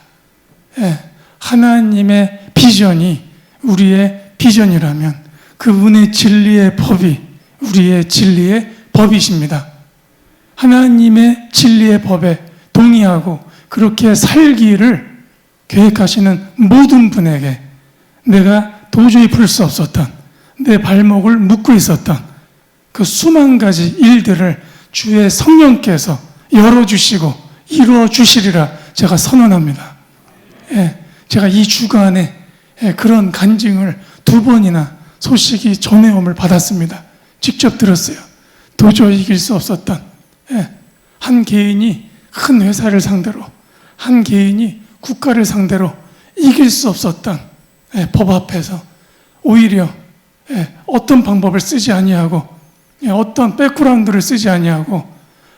[SPEAKER 1] 하나님의 비전이 우리의 비전이라면 그분의 진리의 법이 우리의 진리의 법이십니다. 하나님의 진리의 법에 동의하고 그렇게 살기를 계획하시는 모든 분에게 내가 도저히 풀 수 없었던 내 발목을 묶고 있었던 그 수만 가지 일들을 주의 성령께서 열어주시고 이루어주시리라 제가 선언합니다. 제가 이 주간에 그런 간증을 2번이나 소식이 전해옴을 받았습니다. 직접 들었어요. 도저히 이길 수 없었던 한 개인이 큰 회사를 상대로, 한 개인이 국가를 상대로 이길 수 없었던 법 앞에서 오히려 어떤 방법을 쓰지 아니하고 어떤 백그라운드를 쓰지 아니하고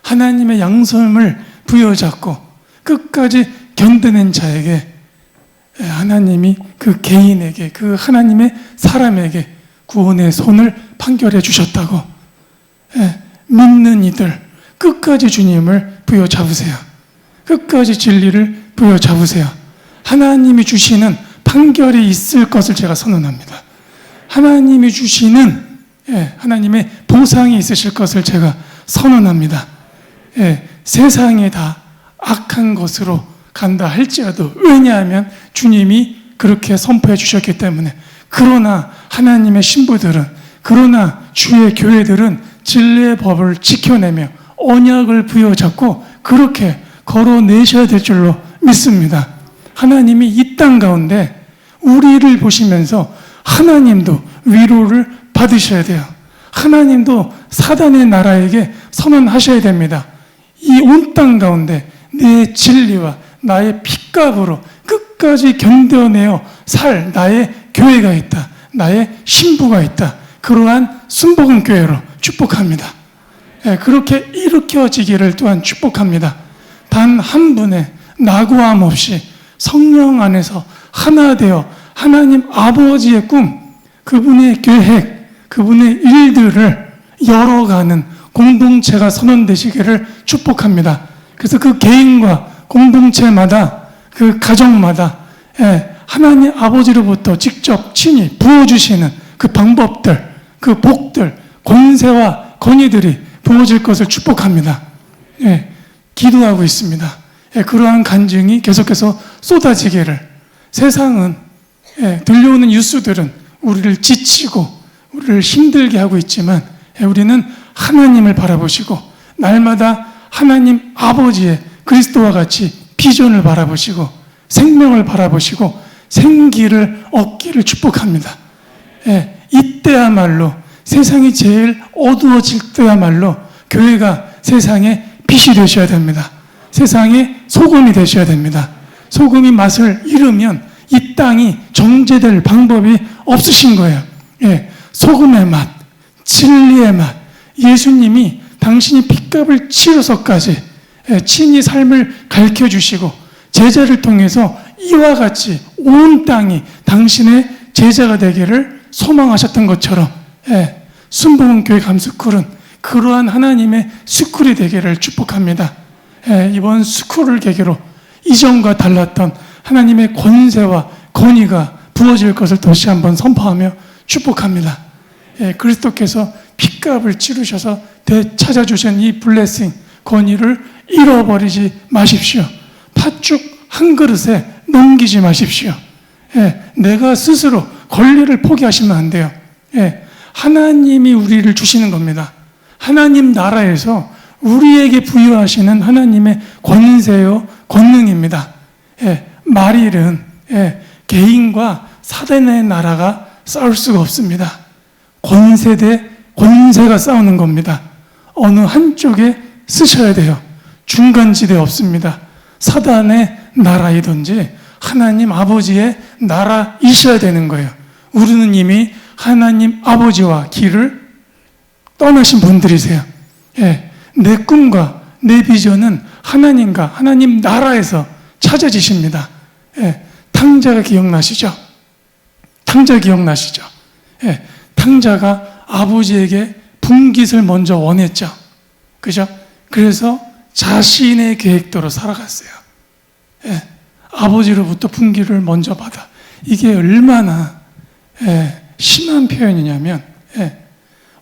[SPEAKER 1] 하나님의 양심을 부여잡고 끝까지 견뎌낸 자에게 하나님이 그 개인에게, 그 하나님의 사람에게 구원의 손을 판결해 주셨다고. 믿는 이들 끝까지 주님을 부여잡으세요. 끝까지 진리를 부여잡으세요. 하나님이 주시는 판결이 있을 것을 제가 선언합니다. 하나님이 주시는 하나님의 보상이 있으실 것을 제가 선언합니다. 세상이 다 악한 것으로 간다 할지라도, 왜냐하면 주님이 그렇게 선포해 주셨기 때문에. 그러나 하나님의 신부들은, 그러나 주의 교회들은 진리의 법을 지켜내며 언약을 부여잡고 그렇게 걸어내셔야 될 줄로 믿습니다. 하나님이 이 땅 가운데 우리를 보시면서 하나님도 위로를 받으셔야 돼요. 하나님도 사단의 나라에게 선언하셔야 됩니다. 이 온 땅 가운데 내 진리와 나의 핏값으로 끝까지 견뎌내어 살 나의 교회가 있다. 나의 신부가 있다. 그러한 순복음 교회로 축복합니다. 그렇게 일으켜지기를 또한 축복합니다. 단 한 분의 낙오함 없이 성령 안에서 하나 되어 하나님 아버지의 꿈, 그분의 계획, 그분의 일들을 열어가는 공동체가 선언되시기를 축복합니다. 그래서 그 개인과 공동체마다, 그 가정마다 하나님 아버지로부터 직접 친히 부어주시는 그 방법들, 그 복들, 권세와 권위들이 부어질 것을 축복합니다. 기도하고 있습니다. 그러한 간증이 계속해서 쏟아지기를. 세상은, 들려오는 뉴스들은 우리를 지치고 우리를 힘들게 하고 있지만 우리는 하나님을 바라보시고 날마다 하나님 아버지의 그리스도와 같이 비전을 바라보시고 생명을 바라보시고 생기를 얻기를 축복합니다. 이때야말로, 세상이 제일 어두워질 때야말로 교회가 세상의 빛이 되셔야 됩니다. 세상의 소금이 되셔야 됩니다. 소금이 맛을 잃으면 이 땅이 정제될 방법이 없으신 거예요. 소금의 맛, 진리의 맛, 예수님이 당신이 핏값을 치러서까지 친히 삶을 가르쳐주시고 제자를 통해서 이와 같이 온 땅이 당신의 제자가 되기를 소망하셨던 것처럼 순복음 교회 감스쿨은 그러한 하나님의 스쿨이 되기를 축복합니다. 이번 스쿨을 계기로 이전과 달랐던 하나님의 권세와 권위가 부어질 것을 다시 한번 선포하며 축복합니다. 그리스도께서 핏값을 치르셔서 되찾아주신 이 블레싱, 권위를 잃어버리지 마십시오. 팥죽 한 그릇에 넘기지 마십시오. 내가 스스로 권리를 포기하시면 안 돼요. 하나님이 우리를 주시는 겁니다. 하나님 나라에서 우리에게 부여하시는 하나님의 권세요, 권능입니다. 말일은 개인과 사단의 나라가 싸울 수가 없습니다. 권세 대 권세가 싸우는 겁니다. 어느 한쪽에 쓰셔야 돼요. 중간지대 없습니다. 사단의 나라이든지 하나님 아버지의 나라이셔야 되는 거예요. 우리는 이미 하나님 아버지와 길을 떠나신 분들이세요. 내 꿈과 내 비전은 하나님과 하나님 나라에서 찾아지십니다. 탕자가 기억나시죠? 탕자 기억나시죠? 탕자가 아버지에게 분깃을 먼저 원했죠. 그죠? 그래서 자신의 계획대로 살아갔어요. 아버지로부터 분깃을 먼저 받아. 이게 얼마나 심한 표현이냐면,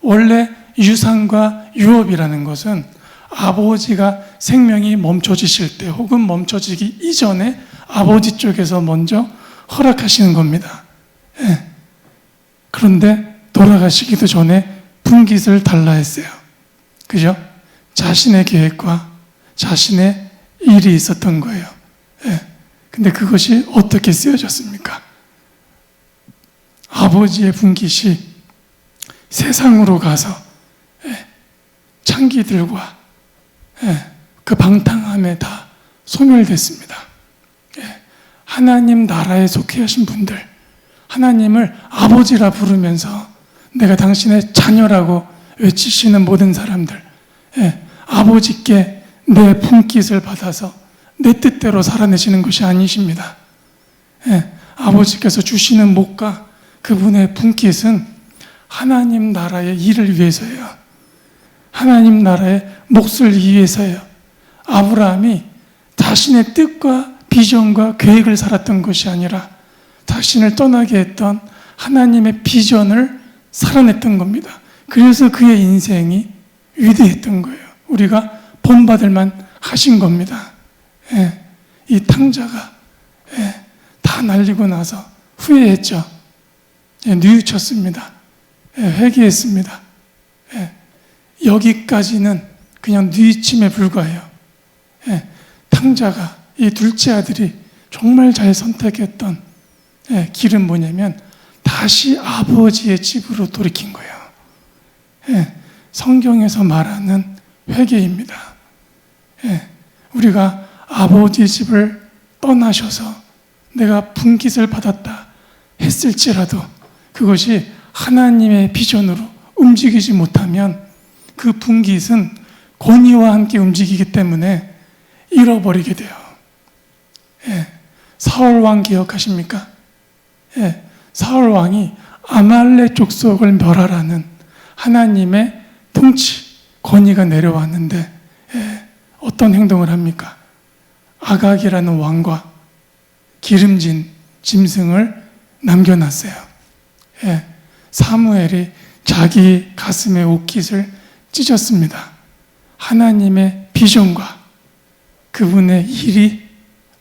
[SPEAKER 1] 원래 유산과 유업이라는 것은 아버지가 생명이 멈춰지실 때 혹은 멈춰지기 이전에 아버지 쪽에서 먼저 허락하시는 겁니다. 그런데 돌아가시기도 전에 분깃을 달라 했어요. 그죠? 자신의 계획과 자신의 일이 있었던 거예요. 근데 그것이 어떻게 쓰여졌습니까? 아버지의 분깃이 세상으로 가서 창기들과 그 방탕함에 다 소멸됐습니다. 하나님 나라에 속해 하신 분들, 하나님을 아버지라 부르면서 내가 당신의 자녀라고 외치시는 모든 사람들, 아버지께 내 분깃을 받아서 내 뜻대로 살아내시는 것이 아니십니다. 아버지께서 주시는 목과 그분의 분깃은 하나님 나라의 일을 위해서예요. 하나님 나라의 몫을 위해서예요. 아브라함이 자신의 뜻과 비전과 계획을 살았던 것이 아니라 자신을 떠나게 했던 하나님의 비전을 살아냈던 겁니다. 그래서 그의 인생이 위대했던 거예요. 우리가 본받을만 하신 겁니다. 이 탕자가 다 날리고 나서 후회했죠. 뉘우쳤습니다. 회개했습니다. 여기까지는 그냥 뉘우침에 불과해요. 탕자가, 이 둘째 아들이 정말 잘 선택했던 길은 뭐냐면 다시 아버지의 집으로 돌이킨 거예요. 성경에서 말하는 회개입니다. 우리가 아버지 집을 떠나셔서 내가 분깃을 받았다 했을지라도 그것이 하나님의 비전으로 움직이지 못하면 그 분깃은 권위와 함께 움직이기 때문에 잃어버리게 돼요. 사울 왕 기억하십니까? 사울 왕이 아말렉 족속을 멸하라는 하나님의 통치 권위가 내려왔는데 어떤 행동을 합니까? 아각이라는 왕과 기름진 짐승을 남겨놨어요. 사무엘이 자기 가슴에 옷깃을 찢었습니다. 하나님의 비전과 그분의 일이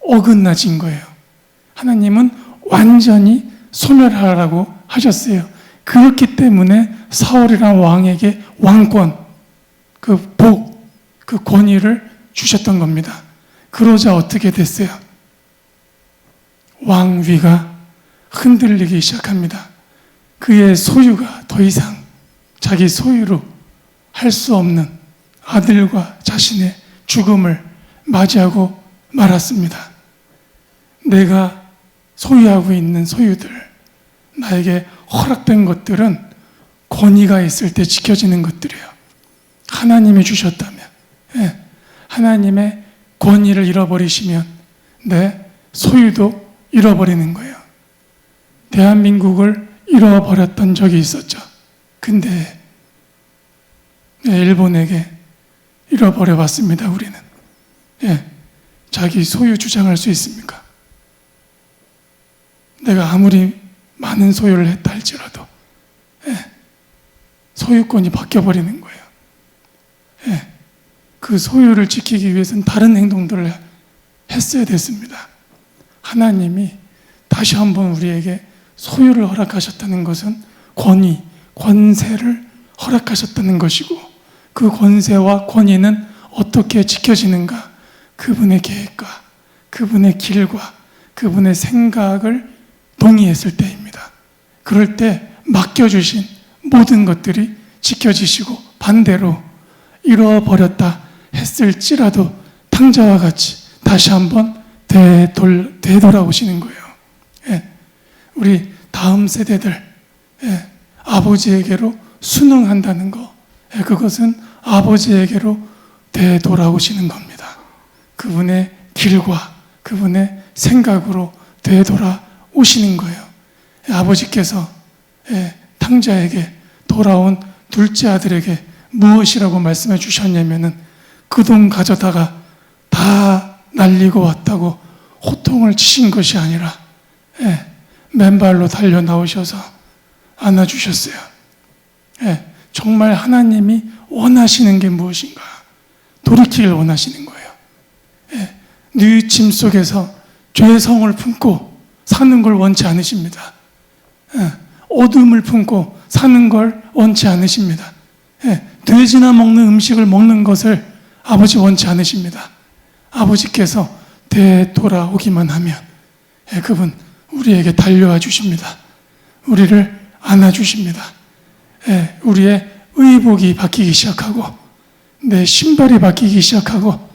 [SPEAKER 1] 어긋나진 거예요. 하나님은 완전히 소멸하라고 하셨어요. 그렇기 때문에 사울이라는 왕에게 왕권, 그 복, 그 권위를 주셨던 겁니다. 그러자 어떻게 됐어요? 왕위가 흔들리기 시작합니다. 그의 소유가 더 이상 자기 소유로 할 수 없는 아들과 자신의 죽음을 맞이하고 말았습니다. 내가 소유하고 있는 소유들, 나에게 허락된 것들은 권위가 있을 때 지켜지는 것들이에요. 하나님이 주셨다면, 하나님의 권위를 잃어버리시면 내 소유도 잃어버리는 거예요. 대한민국을 잃어버렸던 적이 있었죠. 근데 일본에게 잃어버려 봤습니다. 우리는. 자기 소유 주장할 수 있습니까? 내가 아무리 많은 소유를 했다 할지라도 소유권이 바뀌어버리는 거예요. 그 소유를 지키기 위해서는 다른 행동들을 했어야 됐습니다. 하나님이 다시 한번 우리에게 소유를 허락하셨다는 것은 권위, 권세를 허락하셨다는 것이고 그 권세와 권위는 어떻게 지켜지는가? 그분의 계획과 그분의 길과 그분의 생각을 동의했을 때입니다. 그럴 때 맡겨주신 모든 것들이 지켜지시고 반대로 잃어버렸다 했을지라도 탕자와 같이 다시 한번 되돌아오시는 거예요. 우리 다음 세대들 아버지에게로 순응한다는 거, 그것은 아버지에게로 되돌아오시는 겁니다. 그분의 길과 그분의 생각으로 되돌아오시는 거예요. 아버지께서 탕자에게 돌아온 둘째 아들에게 무엇이라고 말씀해 주셨냐면은 그 돈 가져다가 다 날리고 왔다고 호통을 치신 것이 아니라 맨발로 달려 나오셔서 안아주셨어요. 예, 정말 하나님이 원하시는 게 무엇인가? 돌이키길 원하시는 거예요. 예, 네 짐 속에서 죄의 성을 품고 사는 걸 원치 않으십니다. 예, 어둠을 품고 사는 걸 원치 않으십니다. 예, 돼지나 먹는 음식을 먹는 것을 아버지 원치 않으십니다. 아버지께서 되돌아오기만 하면 그분 우리에게 달려와 주십니다. 우리를 안아주십니다. 우리의 의복이 바뀌기 시작하고 내 신발이 바뀌기 시작하고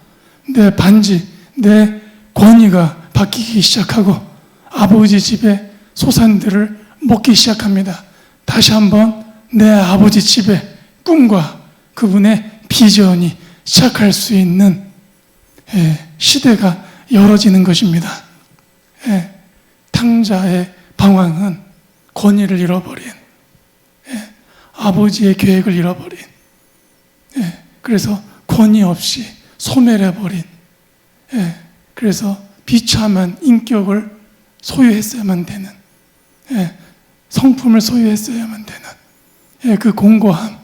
[SPEAKER 1] 내 반지, 내 권위가 바뀌기 시작하고 아버지 집의 소산들을 먹기 시작합니다. 다시 한번 내 아버지 집의 꿈과 그분의 비전이 시작할 수 있는 시대가 열어지는 것입니다. 탕자의 방황은 권위를 잃어버린 아버지의 계획을 잃어버린 그래서 권위 없이 소멸해버린 그래서 비참한 인격을 소유했어야만 되는 성품을 소유했어야만 되는 그 공고함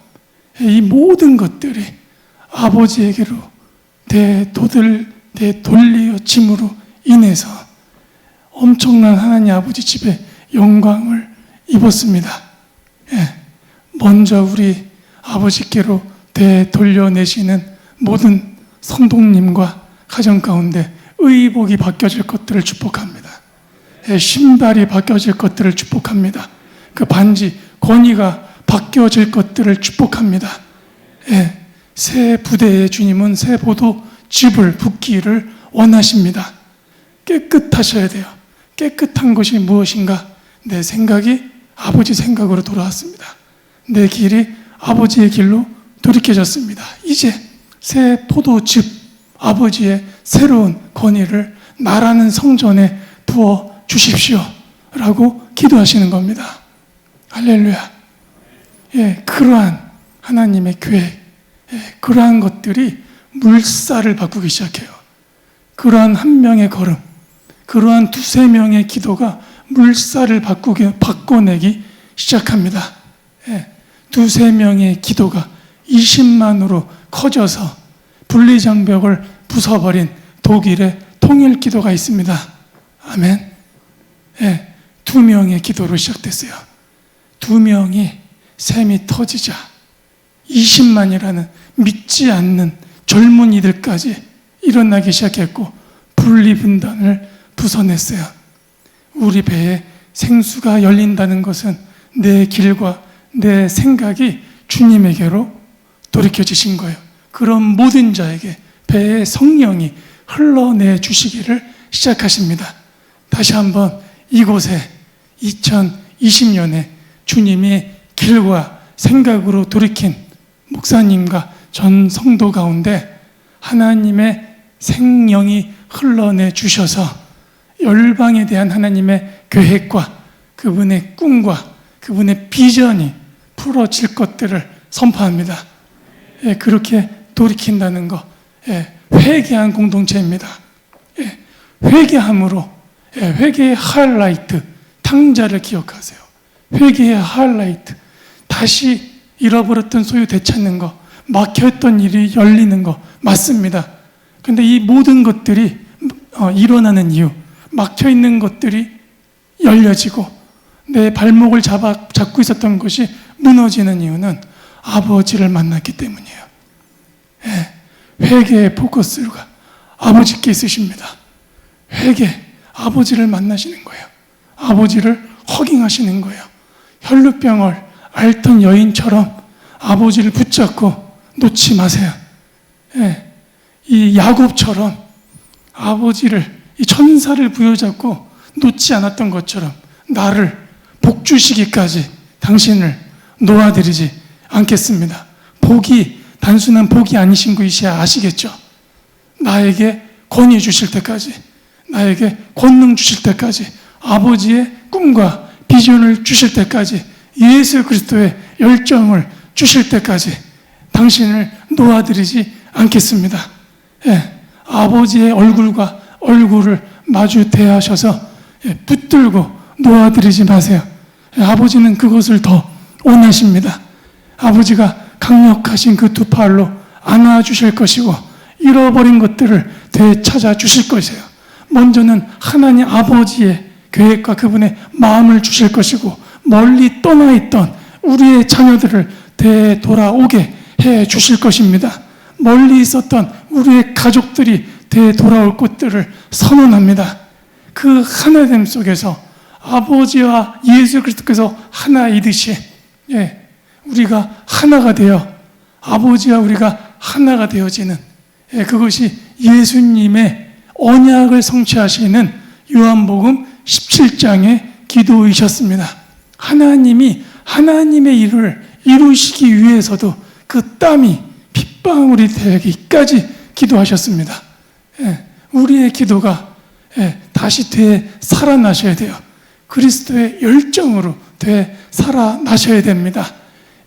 [SPEAKER 1] 이 모든 것들이 아버지에게로 되돌려짐으로 인해서 엄청난 하나님 아버지 집에 영광을 입었습니다. 먼저 우리 아버지께로 되돌려내시는 모든 성도님과 가정 가운데 의복이 바뀌어질 것들을 축복합니다. 신발이 바뀌어질 것들을 축복합니다. 그 반지, 권위가 바뀌어질 것들을 축복합니다. 새 부대의 주님은 새 보도 집을 붓기를 원하십니다. 깨끗하셔야 돼요. 깨끗한 것이 무엇인가? 내 생각이 아버지 생각으로 돌아왔습니다. 내 길이 아버지의 길로 돌이켜졌습니다. 이제 새 포도즙, 아버지의 새로운 권위를 나라는 성전에 부어 주십시오 라고 기도하시는 겁니다. 할렐루야. 그러한 하나님의 계획, 그러한 것들이 물살을 바꾸기 시작해요. 그러한 한 명의 걸음, 그러한 두세 명의 기도가 물살을 바꿔내기 시작합니다. 두세 명의 기도가 20만으로 커져서 분리장벽을 부숴버린 독일의 통일 기도가 있습니다. 아멘. 2명의 기도로 시작됐어요. 2명이 샘이 터지자 20만이라는 믿지 않는 젊은이들까지 일어나기 시작했고 분리분단을 부숴냈어요. 우리 배에 생수가 열린다는 것은 내 길과 내 생각이 주님에게로 돌이켜지신 거예요. 그런 모든 자에게 배의 성령이 흘러내 주시기를 시작하십니다. 다시 한번 이곳에 2020년에 주님이 길과 생각으로 돌이킨 목사님과 전 성도 가운데 하나님의 생명이 흘러내 주셔서 열방에 대한 하나님의 계획과 그분의 꿈과 그분의 비전이 풀어질 것들을 선포합니다. 그렇게 돌이킨다는 거, 회개한 공동체입니다. 회개함으로 회개의 하이라이트, 탕자를 기억하세요. 회개의 하이라이트, 다시 잃어버렸던 소유 되찾는 거, 막혀있던 일이 열리는 거 맞습니다. 그런데 이 모든 것들이 일어나는 이유, 막혀있는 것들이 열려지고 내 발목을 잡고 있었던 것이 무너지는 이유는 아버지를 만났기 때문이에요. 회개의 포커스가 아버지께 있으십니다. 회개, 아버지를 만나시는 거예요. 아버지를 허깅하시는 거예요. 혈루병을 앓던 여인처럼 아버지를 붙잡고 놓지 마세요. 이 야곱처럼 아버지를, 이 천사를 부여잡고 놓지 않았던 것처럼 나를 복주시기까지 당신을 놓아드리지 않겠습니다. 복이 단순한 복이 아니신 것이 아시겠죠? 나에게 권위 주실 때까지, 나에게 권능 주실 때까지, 아버지의 꿈과 비전을 주실 때까지, 예수 그리스도의 열정을 주실 때까지 당신을 놓아드리지 않겠습니다. 아버지의 얼굴과 얼굴을 마주 대하셔서 붙들고 놓아드리지 마세요. 아버지는 그것을 더 원하십니다. 아버지가 강력하신 그 두 팔로 안아주실 것이고 잃어버린 것들을 되찾아 주실 것이에요. 먼저는 하나님 아버지의 계획과 그분의 마음을 주실 것이고 멀리 떠나 있던 우리의 자녀들을 되돌아오게 해 주실 것입니다. 멀리 있었던 우리의 가족들이 되돌아올 것들을 선언합니다. 그 하나됨 속에서 아버지와 예수 그리스도께서 하나이듯이 우리가 하나가 되어 아버지와 우리가 하나가 되어지는 그것이 예수님의 언약을 성취하시는 요한복음 17장의 기도이셨습니다. 하나님이 하나님의 일을 이루시기 위해서도 그 땀이 핏방울이 되기까지 기도하셨습니다. 우리의 기도가 다시 되살아나셔야 돼요. 그리스도의 열정으로 되살아나셔야 됩니다.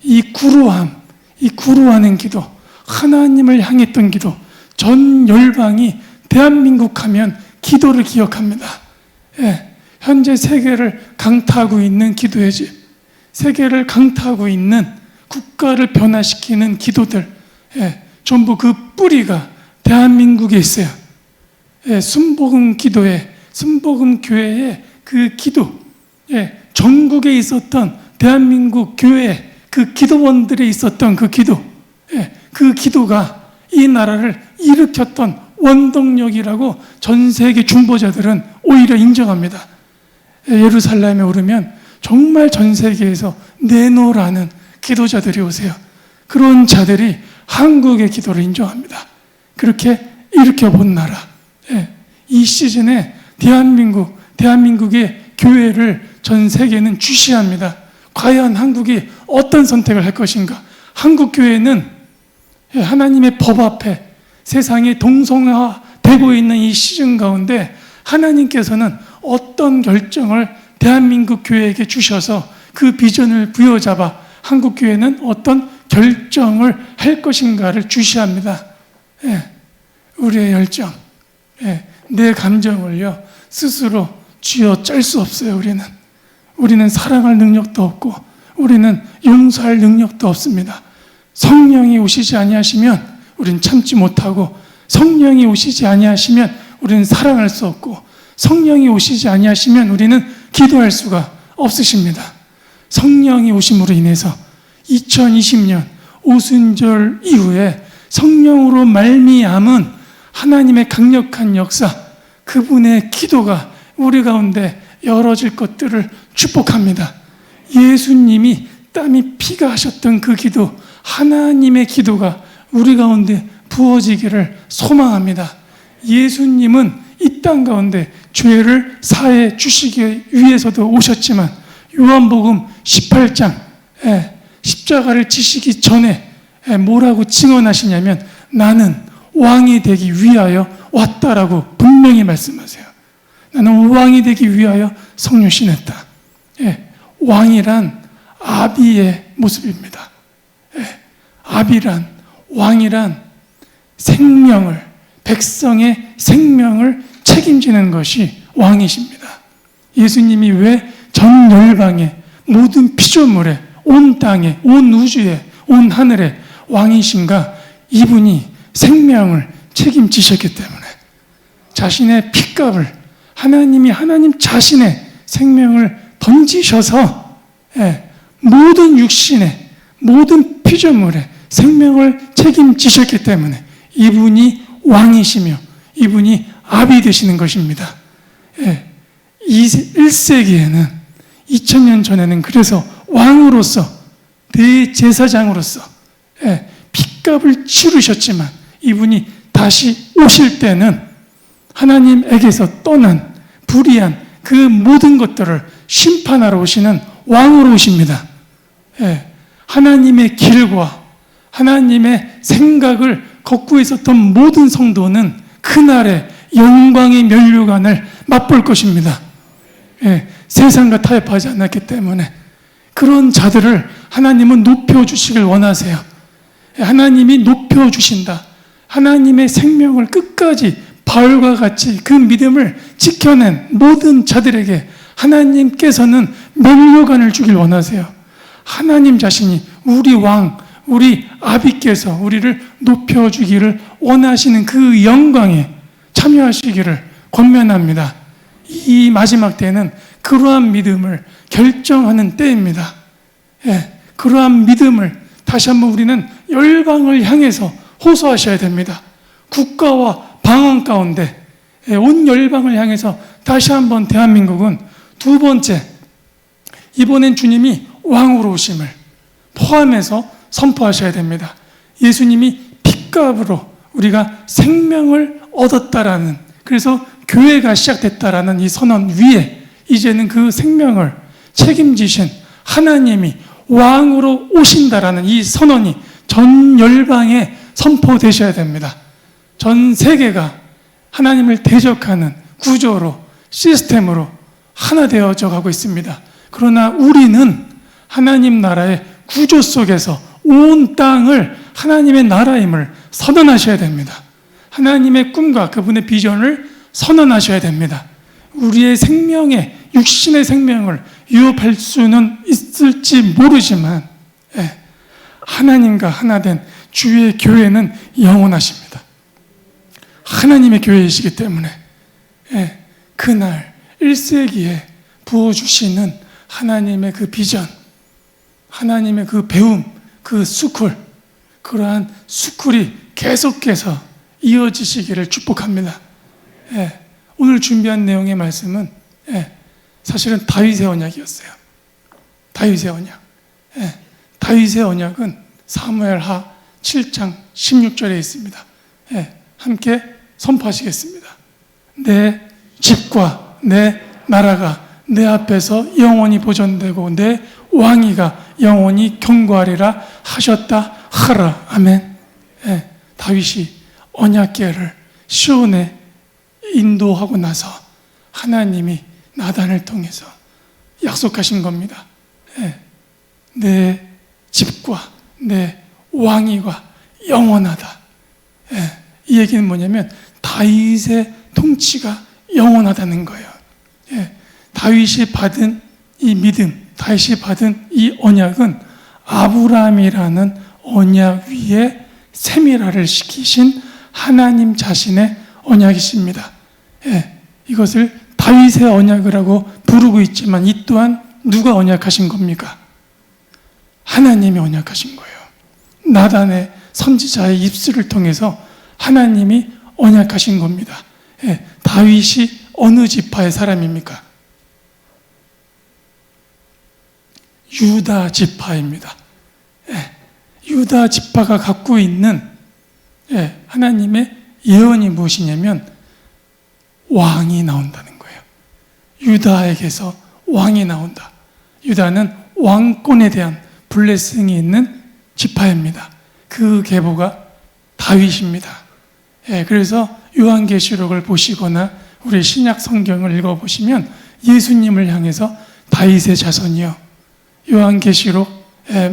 [SPEAKER 1] 이 구루하는 기도, 하나님을 향했던 기도, 전 열방이 대한민국 하면 기도를 기억합니다. 현재 세계를 강타하고 있는 기도의 집, 세계를 강타하고 있는 국가를 변화시키는 기도들, 전부 그 뿌리가 대한민국에 있어요. 순복음 기도회, 순복음 교회의 그 기도, 전국에 있었던 대한민국 교회 그 기도원들이 있었던 그 기도, 그 기도가 이 나라를 일으켰던 원동력이라고 전 세계 중보자들은 오히려 인정합니다. 예루살렘에 오르면 정말 전 세계에서 내노라는 기도자들이 오세요. 그런 자들이 한국의 기도를 인정합니다. 그렇게 일으켜본 나라. 이 시즌에 대한민국의 교회를 전 세계는 주시합니다. 과연 한국이 어떤 선택을 할 것인가? 한국 교회는 하나님의 법 앞에 세상이 동성화되고 있는 이 시즌 가운데 하나님께서는 어떤 결정을 대한민국 교회에게 주셔서 그 비전을 부여잡아 한국 교회는 어떤 결정을 할 것인가를 주시합니다. 우리의 열정, 내 감정을요 스스로 쥐어짤 수 없어요. 우리는 사랑할 능력도 없고 우리는 용서할 능력도 없습니다. 성령이 오시지 아니하시면 우리는 참지 못하고, 성령이 오시지 아니하시면 우리는 사랑할 수 없고, 성령이 오시지 아니하시면 우리는 기도할 수가 없으십니다. 성령이 오심으로 인해서 2020년 오순절 이후에 성령으로 말미암은 하나님의 강력한 역사, 그분의 기도가 우리 가운데 열어질 것들을 축복합니다. 예수님이 땀이 피가 하셨던 그 기도, 하나님의 기도가 우리 가운데 부어지기를 소망합니다. 예수님은 이 땅 가운데 죄를 사해 주시기 위해서도 오셨지만 요한복음 18장 십자가를 지시기 전에 뭐라고 증언하시냐면 나는 왕이 되기 위하여 왔다라고 분명히 말씀하세요. 나는 왕이 되기 위하여 성육신했다. 왕이란 아비의 모습입니다. 아비란, 왕이란 생명을, 백성의 생명을 책임지는 것이 왕이십니다. 예수님이 왜 전 열방에, 모든 피조물에, 온 땅에, 온 우주에, 온 하늘에 왕이신가? 이분이 생명을 책임지셨기 때문에 자신의 핏값을, 하나님 자신의 생명을 던지셔서 모든 육신의, 모든 피조물의 생명을 책임지셨기 때문에 이분이 왕이시며 이분이 아비 되시는 것입니다. 1세기에는 2000년 전에는 그래서 왕으로서, 대제사장으로서 핏값을 치르셨지만 이분이 다시 오실 때는 하나님에게서 떠난 불의한 그 모든 것들을 심판하러 오시는 왕으로 오십니다. 하나님의 길과 하나님의 생각을 걷고 있었던 모든 성도는 그날의 영광의 면류관을 맛볼 것입니다. 세상과 타협하지 않았기 때문에 그런 자들을 하나님은 높여주시길 원하세요. 하나님이 높여주신다. 하나님의 생명을 끝까지 바울과 같이 그 믿음을 지켜낸 모든 자들에게 하나님께서는 면류관을 주길 원하세요. 하나님 자신이 우리 왕, 우리 아비께서 우리를 높여주기를 원하시는 그 영광에 참여하시기를 권면합니다. 이 마지막 때는 그러한 믿음을 결정하는 때입니다. 예, 그러한 믿음을 다시 한번 우리는 열방을 향해서 호소하셔야 됩니다. 국가와 방언 가운데 온 열방을 향해서 다시 한번 대한민국은 두 번째, 이번엔 주님이 왕으로 오심을 포함해서 선포하셔야 됩니다. 예수님이 핏값으로 우리가 생명을 얻었다라는, 그래서 교회가 시작됐다라는 이 선언 위에 이제는 그 생명을 책임지신 하나님이 왕으로 오신다라는 이 선언이 전 열방에 선포되셔야 됩니다. 전 세계가 하나님을 대적하는 구조로, 시스템으로 하나 되어져 가고 있습니다. 그러나 우리는 하나님 나라의 구조 속에서 온 땅을 하나님의 나라임을 선언하셔야 됩니다. 하나님의 꿈과 그분의 비전을 선언하셔야 됩니다. 우리의 생명에, 육신의 생명을 위협할 수는 있을지 모르지만 하나님과 하나 된 주의 교회는 영원하십니다. 하나님의 교회이시기 때문에 그날 1세기에 부어주시는 하나님의 그 비전, 하나님의 그 배움, 그 수쿨, 그러한 수쿨이 계속해서 이어지시기를 축복합니다. 오늘 준비한 내용의 말씀은 사실은 다윗의 언약이었어요. 다윗의 언약. 다윗의 언약은 사무엘하 7장 16절에 있습니다. 함께 선포하시겠습니다. 내 집과 내 나라가 내 앞에서 영원히 보존되고 내 왕위가 영원히 경고하리라 하셨다 하라. 아멘. 다윗이 언약궤를 시온에 인도하고 나서 하나님이 나단을 통해서 약속하신 겁니다. 내 집과 내 왕위가 영원하다. 이 얘기는 뭐냐면 다윗의 통치가 영원하다는 거예요. 다윗이 받은 이 믿음, 다윗이 받은 이 언약은 아브라함이라는 언약 위에 세밀화를 시키신 하나님 자신의 언약이십니다. 이것을 다윗의 언약이라고 부르고 있지만 이 또한 누가 언약하신 겁니까? 하나님이 언약하신 거예요. 나단의 선지자의 입술을 통해서 하나님이 언약하신 겁니다. 다윗이 어느 지파의 사람입니까? 유다 지파입니다. 유다 지파가 갖고 있는 하나님의 예언이 무엇이냐면 왕이 나온다는 거예요. 유다에게서 왕이 나온다. 유다는 왕권에 대한 블레싱이 있는 지파입니다. 그 계보가 다윗입니다. 그래서 요한계시록을 보시거나 우리 신약 성경을 읽어보시면 예수님을 향해서 다윗의 자손이요, 요한계시록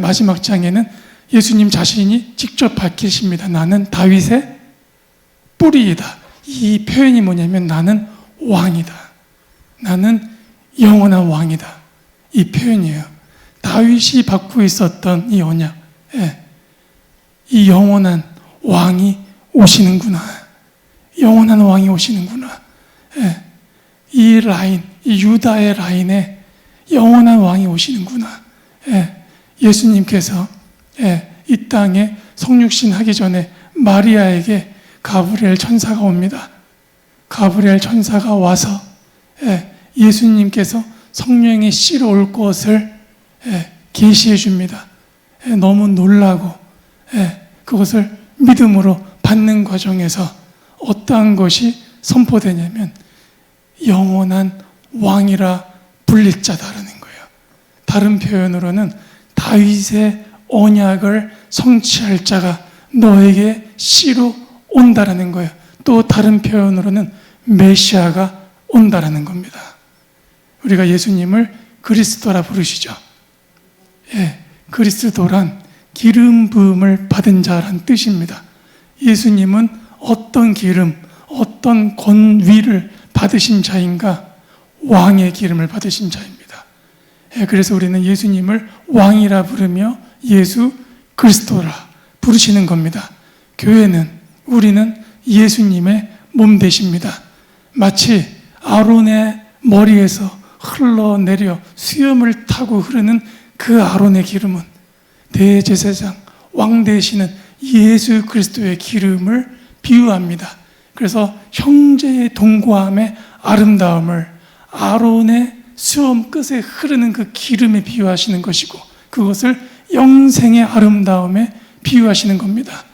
[SPEAKER 1] 마지막 장에는 예수님 자신이 직접 밝히십니다. 나는 다윗의 뿌리이다. 이 표현이 뭐냐면 나는 왕이다. 나는 영원한 왕이다. 이 표현이에요. 다윗이 받고 있었던 이 언약, 이 영원한 왕이 오시는구나. 영원한 왕이 오시는구나. 이 라인, 이 유다의 라인에 영원한 왕이 오시는구나. 예수님께서 이 땅에 성육신 하기 전에 마리아에게 가브리엘 천사가 옵니다. 가브리엘 천사가 와서 예수님께서 성령의 씨로 올 것을 계시해 줍니다. 너무 놀라고 그것을 믿음으로 받는 과정에서 어떠한 것이 선포되냐면 영원한 왕이라 불릴 자다라는 거예요. 다른 표현으로는 다윗의 언약을 성취할 자가 너에게 씨로 온다라는 거예요. 또 다른 표현으로는 메시아가 온다라는 겁니다. 우리가 예수님을 그리스도라 부르시죠. 그리스도란 기름 부음을 받은 자란 뜻입니다. 예수님은 어떤 기름, 어떤 권위를 받으신 자인가? 왕의 기름을 받으신 자입니다. 그래서 우리는 예수님을 왕이라 부르며 예수 그리스도라 부르시는 겁니다. 교회는, 우리는 예수님의 몸 되십니다. 마치 아론의 머리에서 흘러내려 수염을 타고 흐르는 그 아론의 기름은 대제사장, 왕 되시는 예수 그리스도의 기름을 비유합니다. 그래서 형제의 동거함의 아름다움을 아론의 수염 끝에 흐르는 그 기름에 비유하시는 것이고, 그것을 영생의 아름다움에 비유하시는 겁니다.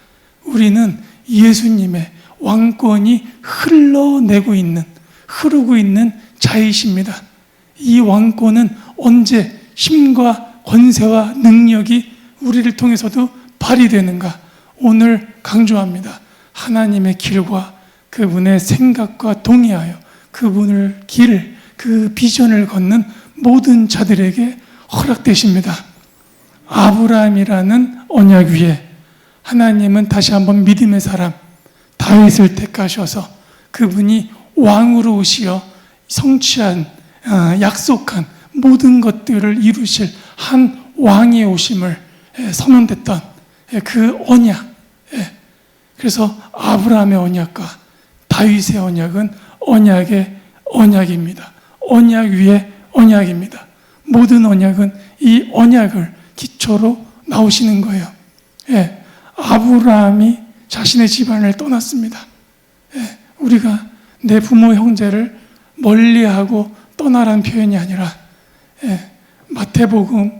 [SPEAKER 1] 우리는 예수님의 왕권이 흐르고 있는 자이십니다. 이 왕권은 언제 힘과 권세와 능력이 우리를 통해서도 발휘되는가? 오늘 강조합니다. 하나님의 길과 그분의 생각과 동의하여 그분을 그 비전을 걷는 모든 자들에게 허락되십니다. 아브라함이라는 언약 위에 하나님은 다시 한번 믿음의 사람 다윗을 택하셔서 그분이 왕으로 오시어 성취한, 약속한 모든 것들을 이루실 한 왕의 오심을 선언됐던 그 언약. 그래서 아브라함의 언약과 다윗의 언약은 언약의 언약입니다. 언약 위에 언약입니다. 모든 언약은 이 언약을 기초로 나오시는 거예요. 아브라함이 자신의 집안을 떠났습니다. 우리가 내 부모 형제를 멀리하고 떠나라는 표현이 아니라, 마태복음,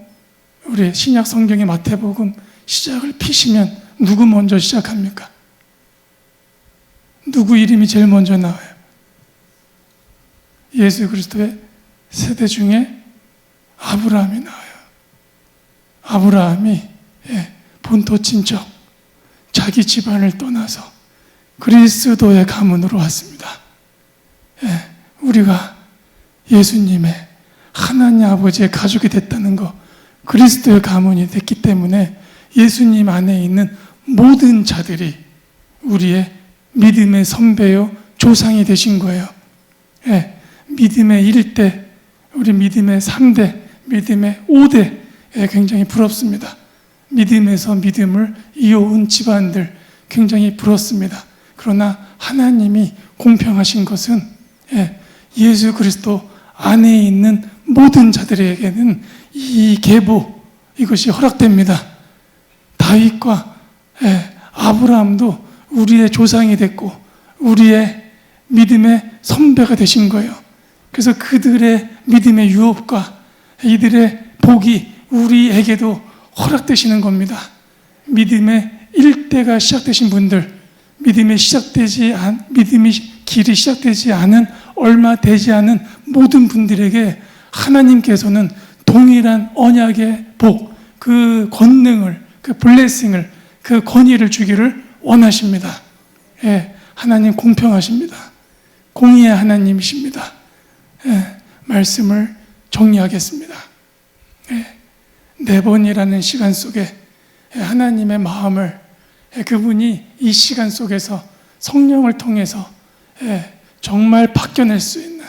[SPEAKER 1] 우리 신약 성경의 마태복음 시작을 피시면 누구 먼저 시작합니까? 누구 이름이 제일 먼저 나와요? 예수 그리스도의 세대 중에 아브라함이 나와요. 아브라함이 본토 친척, 자기 집안을 떠나서 그리스도의 가문으로 왔습니다. 우리가 예수님의 하나님 아버지의 가족이 됐다는 것, 그리스도의 가문이 됐기 때문에 예수님 안에 있는 모든 자들이 우리의 믿음의 선배요 조상이 되신 거예요. 믿음의 1대, 우리 믿음의 3대, 믿음의 5대, 굉장히 부럽습니다. 믿음에서 믿음을 이어온 집안들 굉장히 부럽습니다. 그러나 하나님이 공평하신 것은 예수 그리스도 안에 있는 모든 자들에게는 이 계보, 이것이 허락됩니다. 다윗과 아브라함도 우리의 조상이 됐고 우리의 믿음의 선배가 되신 거예요. 그래서 그들의 믿음의 유업과 이들의 복이 우리에게도 허락되시는 겁니다. 믿음의 1대가 시작되신 분들, 믿음이 길이 시작되지 않은, 얼마 되지 않은 모든 분들에게 하나님께서는 동일한 언약의 복, 그 권능을, 그 블레싱을, 그 권위를 주기를 원하십니다. 하나님 공평하십니다. 공의의 하나님이십니다. 말씀을 정리하겠습니다. 4번이라는 시간 속에 하나님의 마음을 그분이 이 시간 속에서 성령을 통해서 정말 바뀌어낼 수 있는,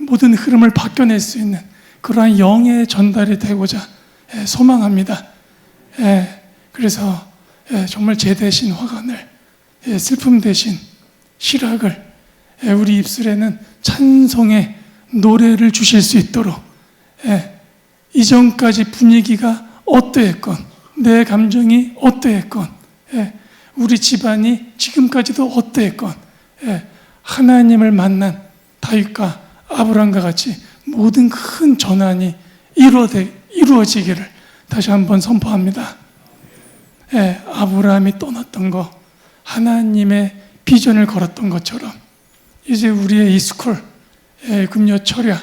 [SPEAKER 1] 모든 흐름을 바뀌어낼 수 있는 그러한 영의 전달이 되고자 소망합니다. 그래서 정말 제 대신 화관을, 슬픔 대신 희락을, 우리 입술에는 찬송의 노래를 주실 수 있도록, 이전까지 분위기가 어떠했건, 내 감정이 어떠했건, 우리 집안이 지금까지도 어떠했건, 하나님을 만난 다윗과 아브라함과 같이 모든 큰 전환이 이루어지기를 다시 한번 선포합니다. 아브라함이 떠났던 거, 하나님의 비전을 걸었던 것처럼 이제 우리의 이스쿨, 금요 철야,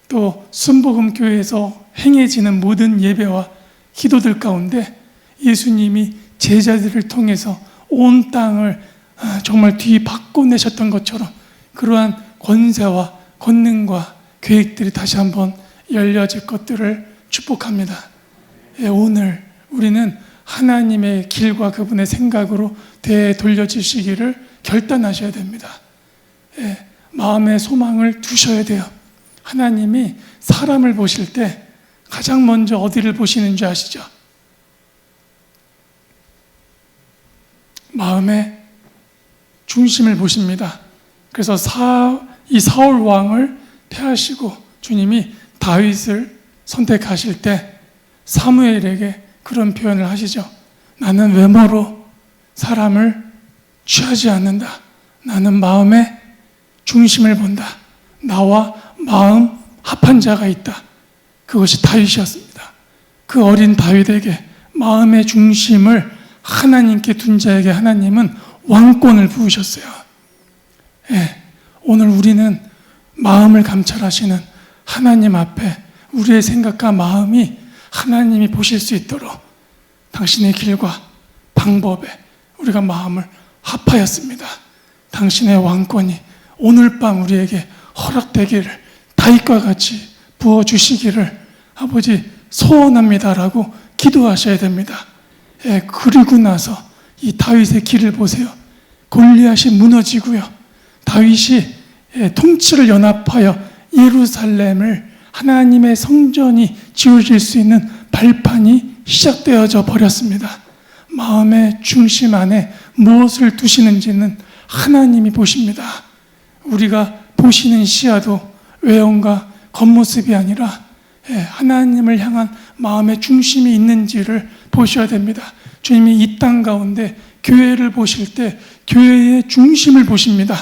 [SPEAKER 1] 또 순복음교회에서 행해지는 모든 예배와 기도들 가운데 예수님이 제자들을 통해서 온 땅을 정말 뒤바꿔내셨던 것처럼 그러한 권세와 권능과 계획들이 다시 한번 열려질 것들을 축복합니다. 오늘 우리는 하나님의 길과 그분의 생각으로 되돌려지시기를 결단하셔야 됩니다. 마음의 소망을 두셔야 돼요. 하나님이 사람을 보실 때 가장 먼저 어디를 보시는 줄 아시죠? 마음의 중심을 보십니다. 그래서 이 사울 왕을 패하시고 주님이 다윗을 선택하실 때 사무엘에게 그런 표현을 하시죠. 나는 외모로 사람을 취하지 않는다. 나는 마음의 중심을 본다. 나와 마음 합한 자가 있다. 그것이 다윗이었습니다. 그 어린 다윗에게 마음의 중심을 하나님께 둔 자에게 하나님은 왕권을 부으셨어요. 예, 오늘 우리는 마음을 감찰하시는 하나님 앞에 우리의 생각과 마음이 하나님이 보실 수 있도록 당신의 길과 방법에 우리가 마음을 합하였습니다. 당신의 왕권이 오늘 밤 우리에게 허락되기를 다윗과 같이 부어주시기를 아버지 소원합니다라고 기도하셔야 됩니다. 예, 그리고 나서 이 다윗의 길을 보세요. 골리앗이 무너지고요. 다윗이 통치를 연합하여 예루살렘을 하나님의 성전이 지어질 수 있는 발판이 시작되어져 버렸습니다. 마음의 중심 안에 무엇을 두시는지는 하나님이 보십니다. 우리가 보시는 시야도 외형과 겉모습이 아니라 하나님을 향한 마음의 중심이 있는지를 보셔야 됩니다. 주님이 이 땅 가운데 교회를 보실 때 교회의 중심을 보십니다.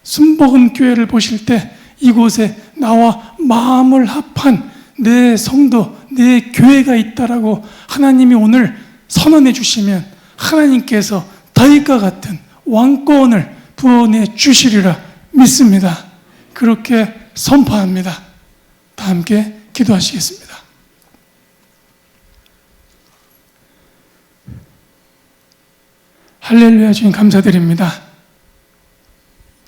[SPEAKER 1] 순복음 교회를 보실 때 이곳에 나와 마음을 합한 내 성도, 내 교회가 있다라고 하나님이 오늘 선언해 주시면 하나님께서 다윗과 같은 왕권을 부어내 주시리라 믿습니다. 그렇게 선포합니다. 다 함께 기도하시겠습니다. 할렐루야. 주님 감사드립니다.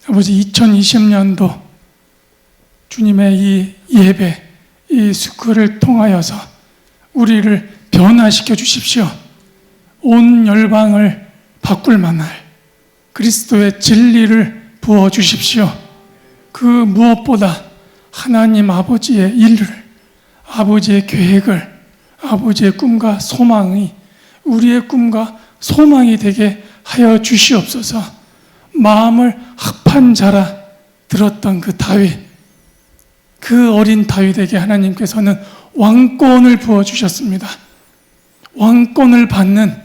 [SPEAKER 1] 아버지 2020년도 주님의 이 예배, 이 수크를 통하여서 우리를 변화시켜 주십시오. 온 열방을 바꿀 만할 그리스도의 진리를 부어 주십시오. 그 무엇보다 하나님 아버지의 일을, 아버지의 계획을, 아버지의 꿈과 소망이 우리의 꿈과 소망이 되게 하여 주시옵소서. 마음을 합한 자라 들었던 그 다윗, 그 어린 다윗에게 하나님께서는 왕권을 부어주셨습니다. 왕권을 받는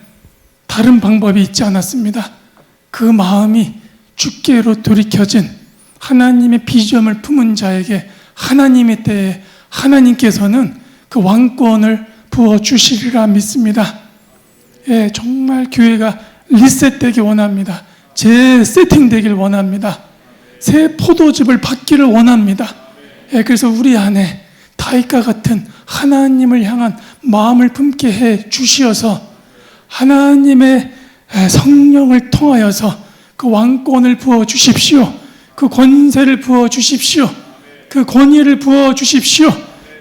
[SPEAKER 1] 다른 방법이 있지 않았습니다. 그 마음이 주께로 돌이켜진 하나님의 비전을 품은 자에게 하나님의 때에 하나님께서는 그 왕권을 부어주시리라 믿습니다. 예, 정말 교회가 리셋되기 원합니다. 재세팅되길 원합니다. 새 포도즙을 받기를 원합니다. 예, 그래서 우리 안에 다윗과 같은 하나님을 향한 마음을 품게 해 주시어서 하나님의 성령을 통하여서 그 왕권을 부어 주십시오. 그 권세를 부어 주십시오. 그 권위를 부어 주십시오.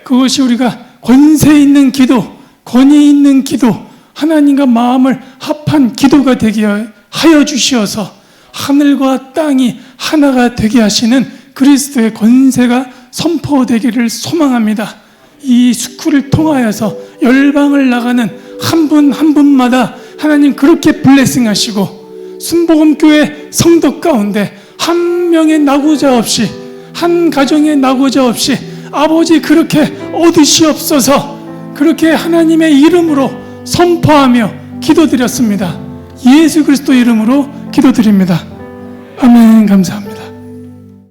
[SPEAKER 1] 그것이 우리가 권세 있는 기도, 권위 있는 기도, 하나님과 마음을 합한 기도가 되게 하여 주시어서 하늘과 땅이 하나가 되게 하시는 그리스도의 권세가 선포되기를 소망합니다. 이 스쿨을 통하여서 열방을 나가는 한 분 한 분마다 하나님 그렇게 블레싱하시고 순복음교회 성도 가운데 한 명의 낙오자 없이, 한 가정의 낙오자 없이 아버지 그렇게 얻으시옵소서. 그렇게 하나님의 이름으로 선포하며 기도드렸습니다. 예수 그리스도 이름으로 기도드립니다. 아멘. 감사합니다.